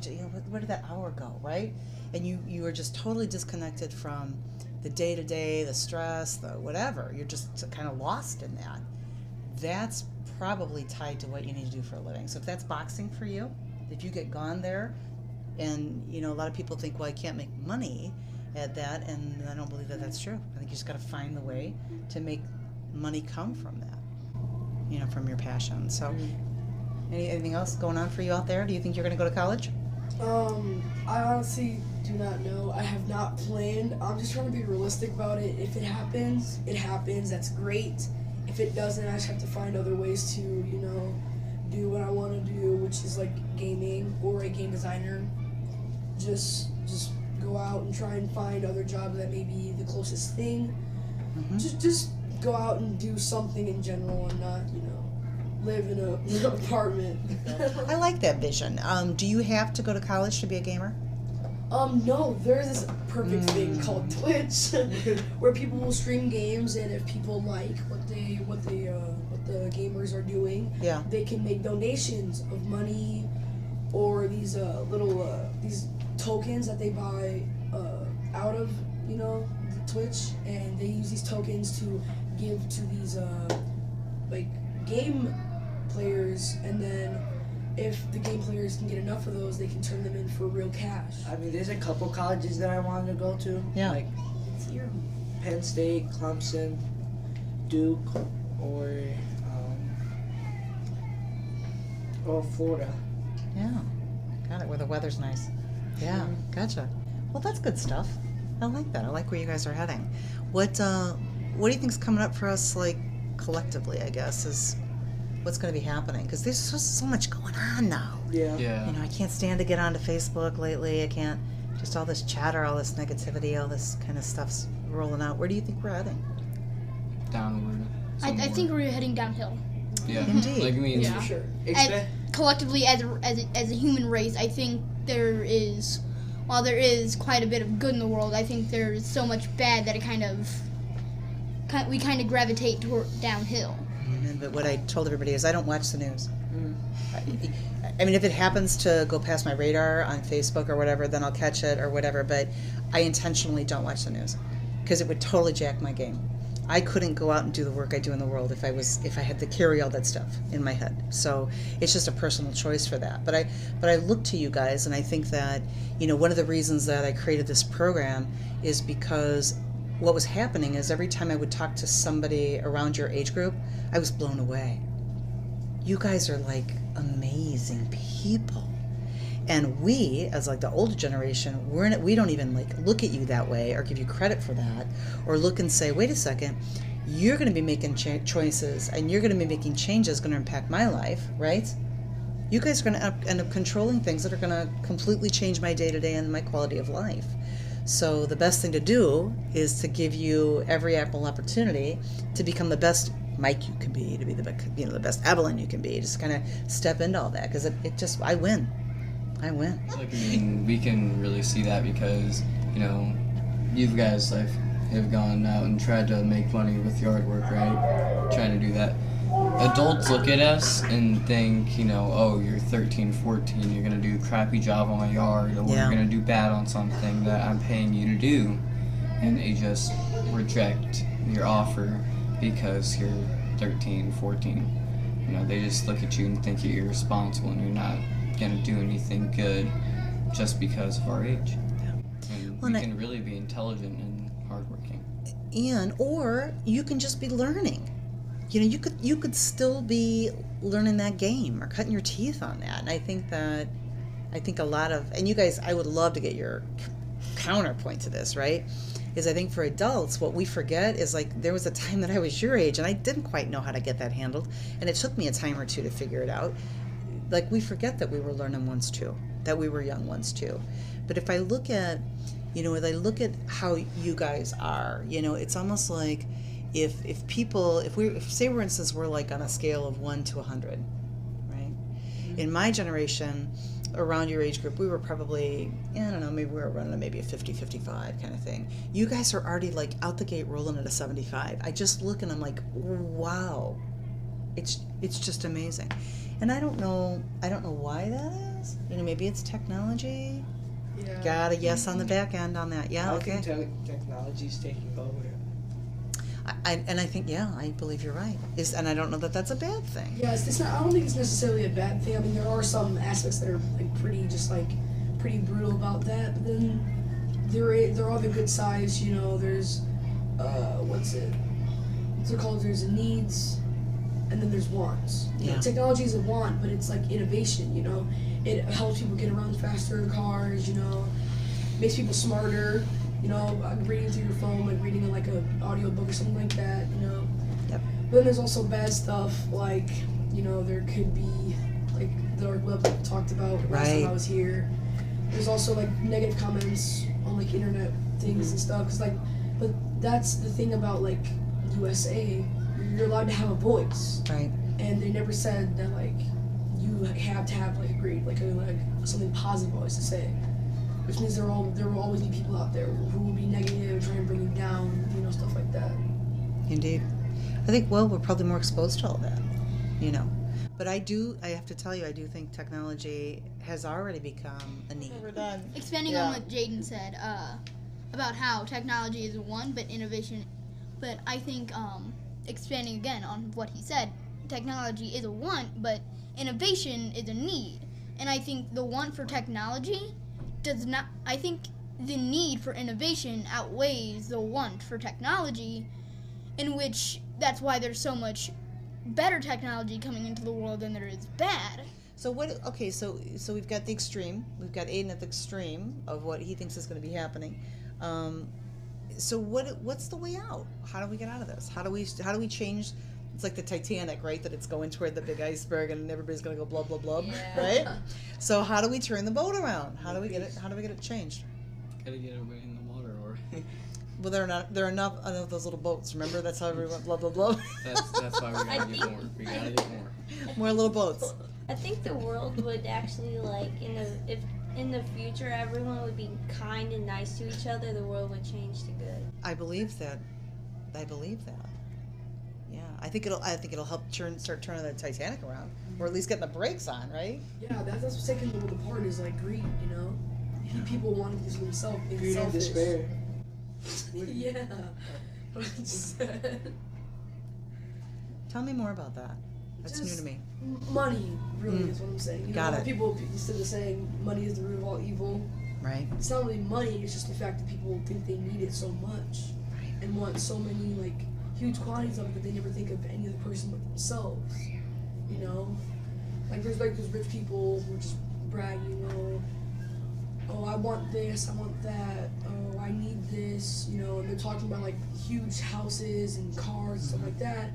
A: where did that hour go, right? And you are just totally disconnected from the day-to-day, the stress, the whatever. You're just kind of lost in that. That's probably tied to what you need to do for a living. So if that's boxing for you, if you get gone there, and a lot of people think, well, I can't make money at that, and I don't believe that that's true. I think you just got to find the way to make money come from that, from your passion. So anything else going on for you out there? Do you think you're going to go to college?
G: I honestly do not know. I have not planned. I'm just trying to be realistic about it. If it happens, it happens. That's great. If it doesn't, I just have to find other ways to, do what I want to do, which is like gaming or a game designer. Just go out and try and find other jobs that may be the closest thing.
A: Mm-hmm.
G: Just go out and do something in general and not, live in an apartment.
A: I like that vision. Do you have to go to college to be a gamer?
G: No, there's this perfect thing called Twitch, where people will stream games, and if people like what the gamers are doing,
A: Yeah.
G: they can make donations of money, or these these tokens that they buy out of Twitch, and they use these tokens to give to these like game players, and then if the game players can get enough of those, they can turn them in for real cash.
F: I mean, there's a couple colleges that I wanted to go to.
A: Yeah.
F: Like Penn State, Clemson, Duke, or Florida.
A: Yeah. Got it, where the weather's nice. Yeah, gotcha. Well, that's good stuff. I like that. I like where you guys are heading. What do you think's coming up for us, like, collectively, I guess, is what's going to be happening? Because there's just so much going on now.
F: Yeah.
C: Yeah.
A: You know, I can't stand to get onto Facebook lately. I can't, just all this chatter, all this negativity, all this kind of stuff's rolling out. Where do you think we're heading?
C: Downward.
H: I think we're heading downhill.
C: Yeah.
A: Indeed.
C: Like, I mean,
E: Yeah.
F: For sure.
H: Collectively, as a human race, I think while there is quite a bit of good in the world, I think there's so much bad that we kind of gravitate toward downhill.
A: But what I told everybody is I don't watch the news. I mean, if it happens to go past my radar on Facebook or whatever, then I'll catch it or whatever, but I intentionally don't watch the news because it would totally jack my game. I couldn't go out and do the work I do in the world if I had to carry all that stuff in my head. So it's just a personal choice for that. But I look to you guys, and I think that, you know, one of the reasons that I created this program is because what was happening is every time I would talk to somebody around your age group, I was blown away. You guys are like amazing people. And we, as like the older generation, we don't even like look at you that way or give you credit for that, or look and say, wait a second, you're going to be making choices and you're going to be making changes going to impact my life, right? You guys are going to end up controlling things that are going to completely change my day-to-day and my quality of life. So the best thing to do is to give you every opportunity to become the best Mike you can be, to be the best Evelyn you can be. Just kind of step into all that, because I win.
C: Like, I mean, we can really see that because, you know, you guys have gone out and tried to make money with yard work, right? Trying to do that. Adults look at us and think, you know, oh, you're 13, 14, you're going to do a crappy job on my yard, or you're going to do bad on something that I'm paying you to do. And they just reject your offer because you're 13, 14. You know, they just look at you and think you're irresponsible and you're not going to do anything good just because of our age. And we can really be intelligent and hardworking.
A: Or you can just be learning. You know, you could still be learning that game or cutting your teeth on that. And I think a lot of, and you guys, I would love to get your counterpoint to this, right? Is I think for adults, what we forget is, like, there was a time that I was your age and I didn't quite know how to get that handled, and it took me a time or two to figure it out. Like, we forget that we were learning once too, that we were young once too. But if I look at, you know, how you guys are, you know, it's almost like if say, for instance, we're like on a scale of 1 to 100, right? In my generation, around your age group, we were probably, I don't know, maybe we were running maybe a 50, 55 kind of thing. You guys are already like out the gate rolling at a 75. I just look and I'm like, wow, it's just amazing. And I don't know why that is. You know, maybe it's technology.
G: Yeah.
A: Got a yes on the back end on that. Yeah,
F: I
A: okay.
F: think technology's taking over.
A: I think, yeah, I believe you're right. And I don't know that that's a bad thing.
G: Yeah, it's not. I don't think it's necessarily a bad thing. I mean, there are some aspects that are like pretty brutal about that. But then there are the good sides. You know, there's what's it called? There's needs, and then there's wants. You know,
A: Yeah.
G: technology is a want, but it's like innovation. You know, it helps people get around faster in cars. You know, makes people smarter. You know, reading through your phone, like reading like an audio book or something like that. You know.
A: Yep.
G: But then there's also bad stuff, like, you know, there could be, like, the dark web that we talked about last time I was here. There's also, like, negative comments on, like, internet things and stuff. But that's the thing about, like, USA. You're allowed to have a voice.
A: Right.
G: and they never said that like you have to have like a grade, like something positive always to say, which means there will always be people out there who will be negative, try and bring you down, you know, stuff like that.
A: Indeed. I think, well, we're probably more exposed to all that, you know. But I have to tell you, I do think technology has already become a need.
I: We're done.
H: Expanding on what Jaden said about how technology is one, but innovation. But I think expanding again on what he said, technology is a want, but innovation is a need. And I think the want for technology does not. I think the need for innovation outweighs the want for technology, in which that's why there's so much better technology coming into the world than there is bad.
A: So what? Okay, so we've got the extreme. We've got Aiden at the extreme of what he thinks is going to be happening. So what's the way out? How do we get out of this? How do we change? It's like the Titanic, right? That it's going toward the big iceberg, and everybody's going to go blah blah blah, right? So how do we turn the boat around? How do we get it changed?
C: Gotta get everybody in the water, or
A: Well, there are enough of those little boats. Remember, that's how everyone blah blah blah.
C: that's why we gotta get more. We gotta get more.
A: More little boats.
E: I think the world would actually if in the future everyone would be kind and nice to each other, the world would change to good.
A: I believe that. Yeah, I think it'll help start turning the Titanic around, or at least getting the brakes on, right?
G: Yeah, that's what's taking the world apart is like greed, you know? People wanting this for themselves, being
F: Greed and
G: selfish.
F: despair.
G: Yeah. What you said.
A: Tell me more about that. That's new to me.
G: Money, really, is what I'm saying. You
A: Got
G: know,
A: it.
G: People, instead of saying money is the root of all evil,
A: Right.
G: it's not really money, it's just the fact that people think they need it so much and want so many, like, huge quantities of it that they never think of any other person but themselves, you know? Like, there's rich people who just brag, you know, oh, I want this, I want that, oh, I need this, you know, and they're talking about, like, huge houses and cars and stuff like that,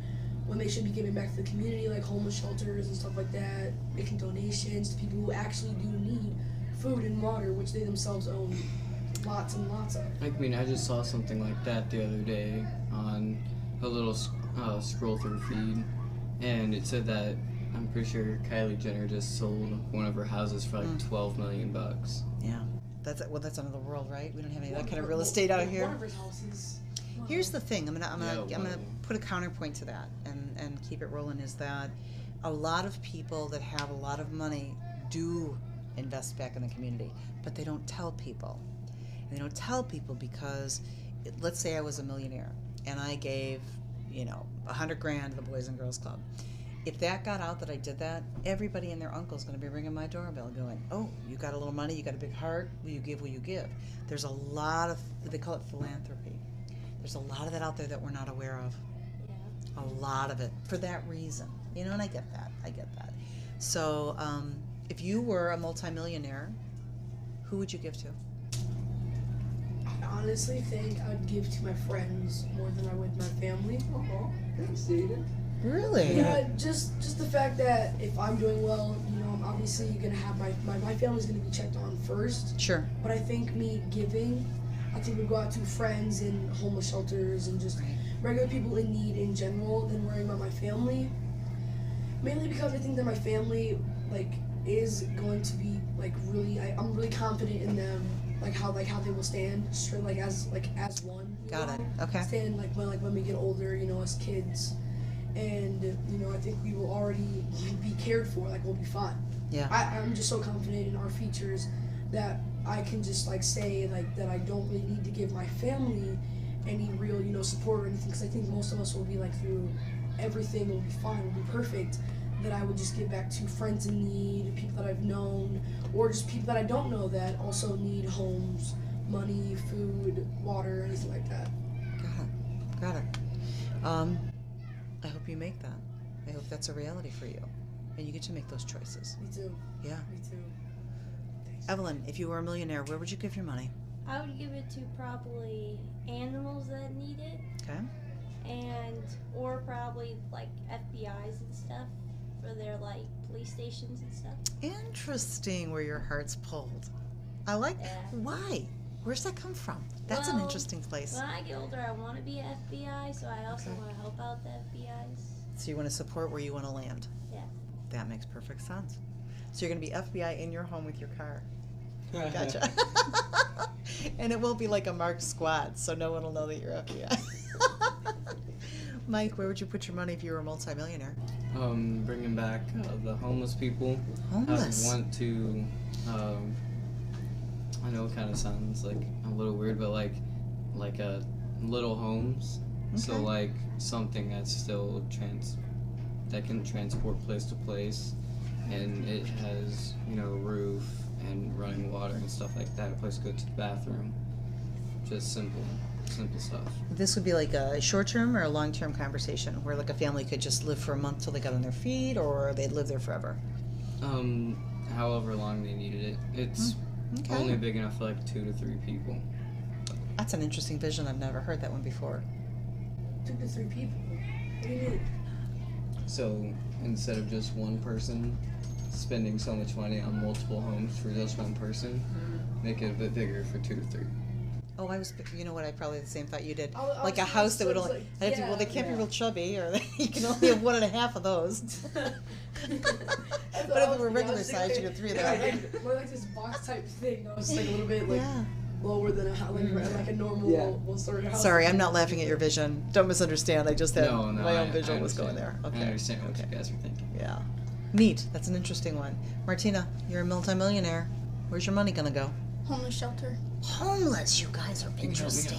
G: when they should be giving back to the community, like homeless shelters and stuff like that, making donations to people who actually do need food and water, which they themselves own lots and lots of.
C: I mean, I just saw something like that the other day on a little scroll through feed, and it said that I'm pretty sure Kylie Jenner just sold one of her houses for like $12 million.
A: Yeah. That's another world, right? We don't have any of that kind of real estate out here.
G: One of his houses.
A: Here's the thing. I'm gonna
C: Yeah,
A: put a counterpoint to that and keep it rolling. Is that a lot of people that have a lot of money do invest back in the community, but they don't tell people. And they don't tell people because, let's say I was a millionaire and I gave, $100,000 to the Boys and Girls Club. If that got out that I did that, everybody and their uncle's going to be ringing my doorbell going, oh, you got a little money, you got a big heart, will you give, will you give? There's a lot of, they call it philanthropy. There's a lot of that out there that we're not aware of.
E: Yeah.
A: A lot of it, for that reason. And I get that. So, if you were a multimillionaire, who would you give to?
G: I honestly think I'd give to my friends more than I would my family.
F: Thanks, Jaden.
A: Really?
G: Yeah, just the fact that if I'm doing well, I'm obviously gonna have my family's gonna be checked on first.
A: Sure.
G: But I think me giving, I think we'd go out to friends in homeless shelters and just regular people in need in general than worrying about my family. Mainly because I think that my family is going to be really I'm really confident in them, how they will stand straight as one.
A: Got it. Okay.
G: Stand when we get older, as kids. And I think we will already be cared for, we'll be fine.
A: Yeah.
G: I'm just so confident in our features that I can just say that I don't really need to give my family any real support or anything, because I think most of us will be through everything will be fine, will be perfect. That I would just give back to friends in need, people that I've known, or just people that I don't know that also need homes, money, food, water, anything like that.
A: Got it. I hope you make that. I hope that's a reality for you, and you get to make those choices.
G: Me too.
A: Yeah.
G: Me too.
A: Evelyn, if you were a millionaire, where would you give your money?
E: I would give it to probably animals that need it,
A: Okay.
E: or probably FBI's and stuff for their police stations and stuff.
A: Interesting where your heart's pulled. I like that.
E: Yeah.
A: Why? Where's that come from? That's an
E: Well,
A: interesting place.
E: When I get older, I want to be an FBI, so I also want to help out the FBI's.
A: So you want to support where you want to land.
E: Yeah.
A: That makes perfect sense. So you're going to be FBI in your home with your car. Gotcha. And it won't be like a marked squad, so no one will know that you're FBI. Mike, where would you put your money if you were a multimillionaire?
C: Bringing back the homeless people.
A: Homeless?
C: I want to, I know it kind of sounds like a little weird, but like little homes. So
A: Okay.
C: like something that's still that can transport place to place, and it has, you know, a roof and running water and stuff like that. A place to go to the bathroom. Just simple stuff.
A: This would be like a short-term or a long-term conversation where like a family could just live for a month till they got on their feet, or they'd live there forever.
C: However long they needed it. It's
A: Okay.
C: only big enough for like 2 to 3 people.
A: That's an interesting vision. I've never heard that one before.
G: 2 to 3 people. What do you mean?
C: So instead of just one person spending so much money on multiple homes for just one person, make it a bit bigger for 2 to 3.
A: Oh, you know what? I probably had the same thought you did.
G: I was
A: Like a
G: thinking
A: house that would
G: so
A: only,
G: it's
A: I'd have to, well, they can't be real chubby, or you can only have 1.5 of those. But if it were regular size, you could 3 of
G: yeah,
A: them.
G: like, more like this box type thing. That was like a little bit like
A: Yeah.
G: lower than like a normal
C: Yeah.
G: one-story house.
A: Sorry, I'm not laughing at your vision. Don't misunderstand. I just had
C: No,
A: my own
C: I
A: visual was going there.
C: understand.
A: Okay.
C: I understand what
A: Okay.
C: you guys are thinking.
A: Yeah. Neat. That's an interesting one. Martina, you're a multimillionaire. Where's your money gonna go?
H: Homeless shelter.
A: Homeless. You guys are interesting.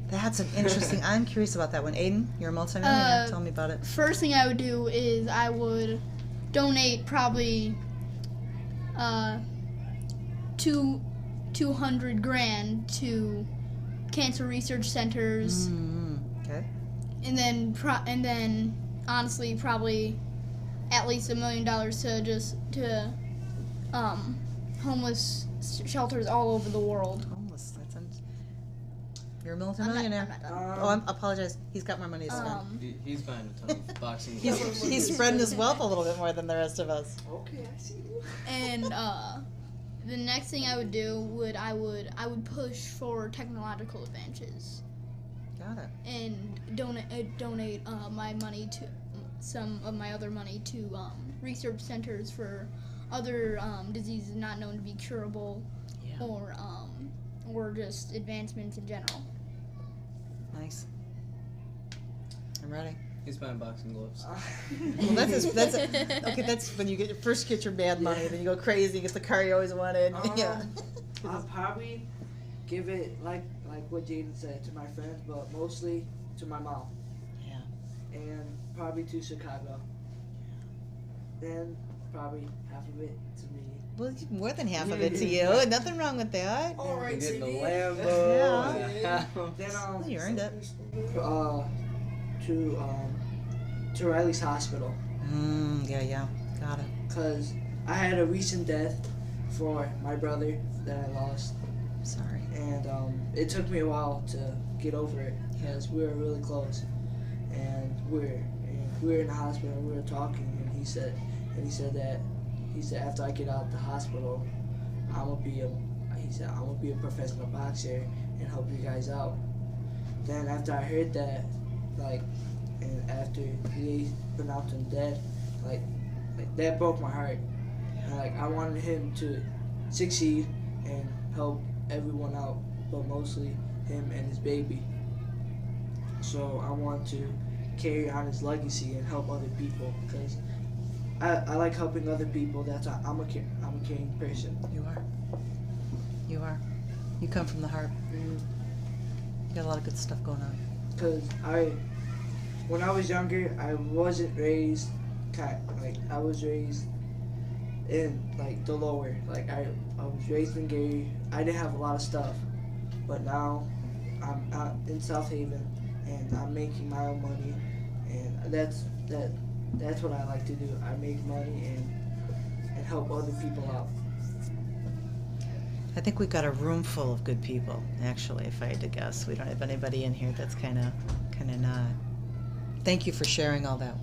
A: That's an interesting. I'm curious about that one. Aiden, you're a multimillionaire. Tell me about it.
H: First thing I would do is I would donate probably 200 grand to cancer research centers,
A: Okay.
H: and then honestly probably at least $1 million to homeless shelters all over the world.
A: Homeless. You're a multimillionaire.
H: I'm not done.
A: Oh, I apologize. He's got more money to spend.
C: He's buying a ton of boxing
A: He's,
C: gloves.
A: he's spreading his wealth a little bit more than the rest of us.
G: Okay, I see you.
H: And the next thing I would do I would push for technological advances
A: Got it.
H: and donate my money to some of my other money to research centers for other diseases not known to be curable,
A: Yeah.
H: or just advancements in general.
A: Nice. I'm ready.
C: He's buying boxing gloves.
A: Well, that's when you first get your bad money, then you go crazy, get the car you always wanted. Yeah.
F: I'll probably give it like what Jaden said, to my friends, but mostly to my mom.
A: Yeah.
F: And probably to Chicago. Then probably half of it to me.
A: Well, more than half of it to you. Nothing wrong with that.
G: All right,
C: Getting the
G: CD.
C: Lambo.
F: Then
A: You earned it.
F: To Riley's hospital,
A: Yeah. Got it.
F: cause I had a recent death for my brother that I lost,
A: Sorry.
F: and it took me a while to get over it because we were really close, and we were in the hospital. We were talking, and he said after I get out the hospital, I'm gonna be a professional boxer and help you guys out. Then after I heard that, and after he pronounced him dead, that broke my heart. And, I wanted him to succeed and help everyone out, but mostly him and his baby. So I want to carry on his legacy and help other people, because I like helping other people. That's why I'm a caring person.
A: You are. You come from the heart. You got a lot of good stuff going on.
F: Because when I was younger, I wasn't raised I was raised in the lower. I was raised in Gary. I didn't have a lot of stuff, but now I'm out in South Haven and I'm making my own money, and that's what I like to do. I make money and help other people out.
A: I think we've got a room full of good people, actually, if I had to guess. We don't have anybody in here that's kind of not. Thank you for sharing all that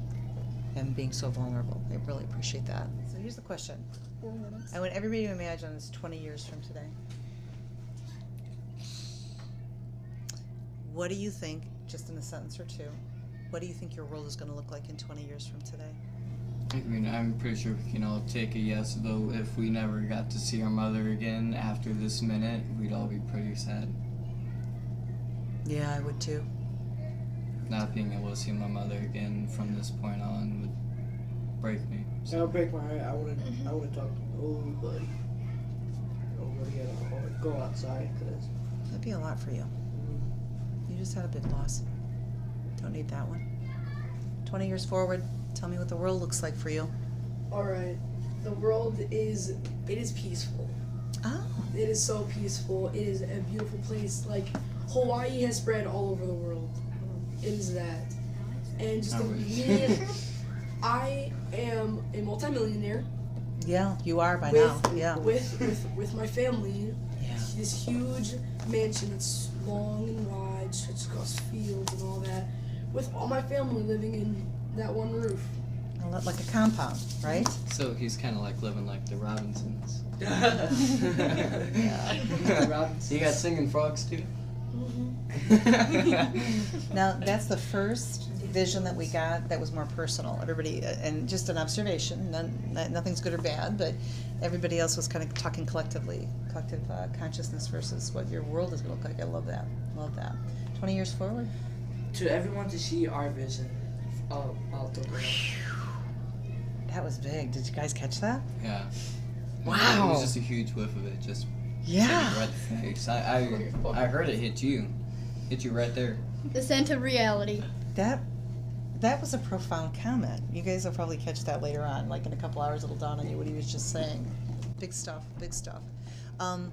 A: and being so vulnerable. I really appreciate that. So here's the question. I want everybody to imagine it's 20 years from today. What do you think, just in a sentence or two, What do you think your world is going to look like in 20 years from today?
C: I mean, I'm pretty sure we can all take a yes, though if we never got to see our mother again after this minute, we'd all be pretty sad.
A: Yeah, I would too.
C: Not being able to see my mother again from this point on would break me.
F: So it'll break my heart. I want to talk to nobody. Nobody at all. Go outside, cause
A: That'd be a lot for you. You just had a big loss. Don't need that one. 20 years forward, tell me what the world looks like for you.
G: Alright, the world is peaceful.
A: Oh.
G: It is so peaceful. It is a beautiful place. Like, Hawaii has spread all over the world. It is that. And just me, I am a multimillionaire.
A: Yeah, you are by now. Yeah.
G: With my family.
A: Yeah.
G: This huge mansion that's long and wide, stretches across fields and all that. With all my family living in that one roof.
A: Like a compound, right?
C: So he's kind of like living like the Robinsons.
A: Yeah.
C: You got singing frogs too?
A: Now, that's the first vision that we got that was more personal. Everybody, and just an observation, nothing's good or bad, but everybody else was kind of talking collective consciousness versus what your world is going to look like. I love that. 20 years forward?
F: to everyone to see our vision about the world.
A: That was big. Did you guys catch that?
C: Yeah.
A: Wow.
C: It was just a huge whiff of it, just
A: Yeah.
C: right in the face. I heard it hit you. Hit you right there.
H: The scent of reality.
A: That was a profound comment. You guys will probably catch that later on. Like in a couple hours, it'll dawn on you what he was just saying. Big stuff. Big stuff. I'm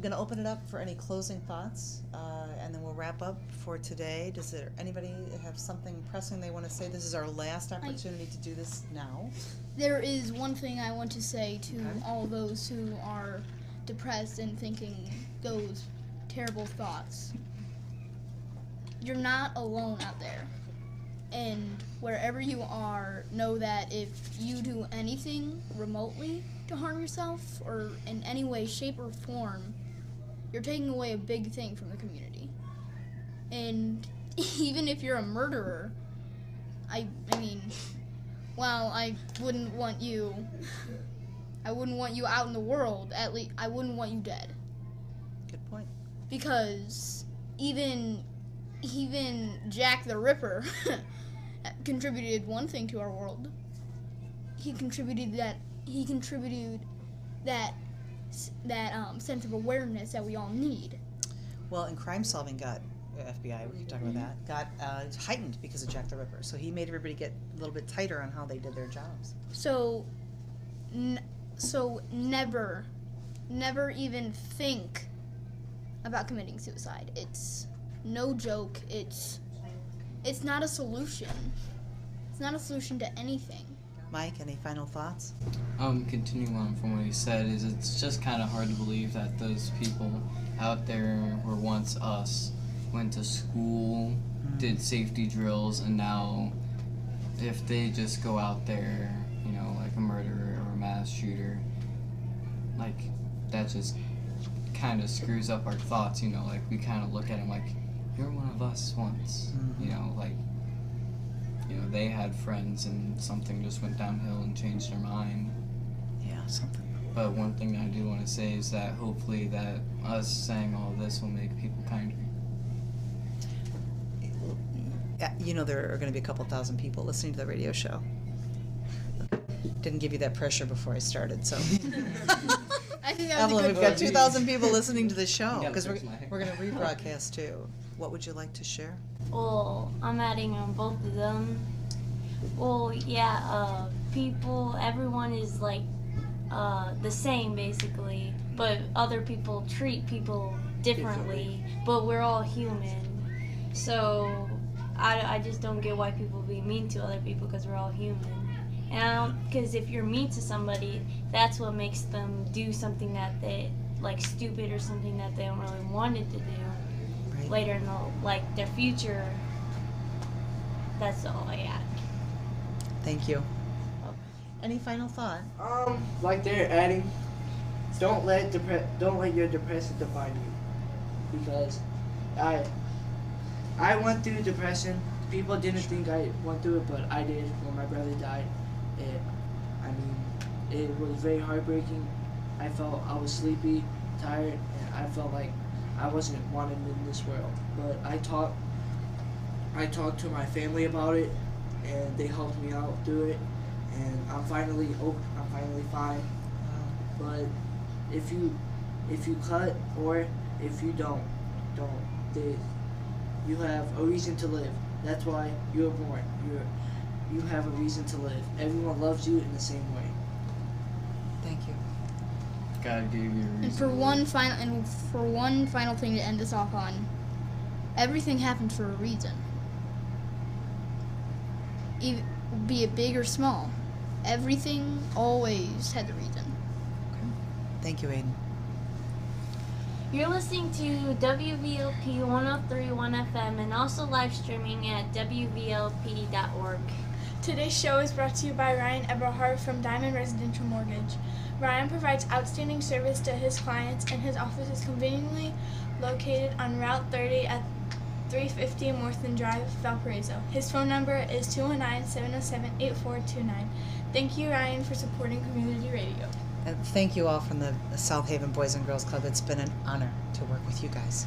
A: going to open it up for any closing thoughts, and then we'll wrap up for today. Does anybody have something pressing they want to say? This is our last opportunity to do this now.
H: There is one thing I want to say to
A: Okay.
H: all those who are depressed and thinking those terrible thoughts. You're not alone out there. And wherever you are, know that if you do anything remotely to harm yourself or in any way, shape, or form, you're taking away a big thing from the community. And even if you're a murderer, I mean, well, I wouldn't want you out in the world. At least I wouldn't want you dead.
A: Good point.
H: Because even Jack the Ripper contributed one thing to our world. He contributed that sense of awareness that we all need.
A: Well, and crime solving got, FBI, we can talk about that, got heightened because of Jack the Ripper. So he made everybody get a little bit tighter on how they did their jobs.
H: So never even think about committing suicide. It's no joke. It's not a solution. It's not a solution to anything.
A: Mike, any final thoughts?
C: Continuing on from what he said, is it's just kind of hard to believe that those people out there were once us, went to school, did safety drills, and now if they just go out there, you know, like a murderer or a mass shooter, like that just kind of screws up our thoughts, you know, like we kind of look at them like, you're one of us once, you know, like, you know, they had friends and something just went downhill and changed their mind.
A: Yeah, something.
C: But one thing that I do want to say is that hopefully that us saying all this will make people kinder.
A: You know, there are going to be a couple thousand people listening to the radio show. Didn't give you that pressure before I started, so.
H: I think that was
A: Evelyn,
H: a
A: we've
H: good
A: got 2,000 people listening to the show
C: You gotta
A: because
C: fix my hair.
A: we're going to rebroadcast too. What would you like to share?
E: Well, I'm adding on both of them. Well, yeah, everyone is like the same basically, but other people treat people differently, but we're all human. So I just don't get why people be mean to other people because we're all human. And because if you're mean to somebody, that's what makes them do something that they, like stupid or something that they don't really wanted to do.
A: Right.
E: Later in their future. That's all I add.
A: Thank you. Any final thought?
F: Like they're adding, don't let your depression define you, because I went through depression people didn't think I went through it, but I did. When my brother died, it was very heartbreaking. I felt I was sleepy, tired, and I felt like I wasn't wanted in this world. But I talked to my family about it, and they helped me out through it, and I'm finally fine. But if you cut or if you don't, you have a reason to live. That's why you were born. You have a reason to live. Everyone loves you in the same way.
A: Thank you.
C: God gave you a reason.
H: And for one final thing to end this off on, everything happens for a reason. Be it big or small, everything always has a reason.
A: Thank you, Aiden.
E: You're listening to WVLP 1031 FM and also live streaming at WVLP.org.
I: Today's show is brought to you by Ryan Eberhard from Diamond Residential Mortgage. Ryan provides outstanding service to his clients, and his office is conveniently located on Route 30 at 350 Morthen Drive, Valparaiso. His phone number is 219-707-8429. Thank you, Ryan, for supporting community radio.
A: And thank you all from the South Haven Boys and Girls Club. It's been an honor to work with you guys.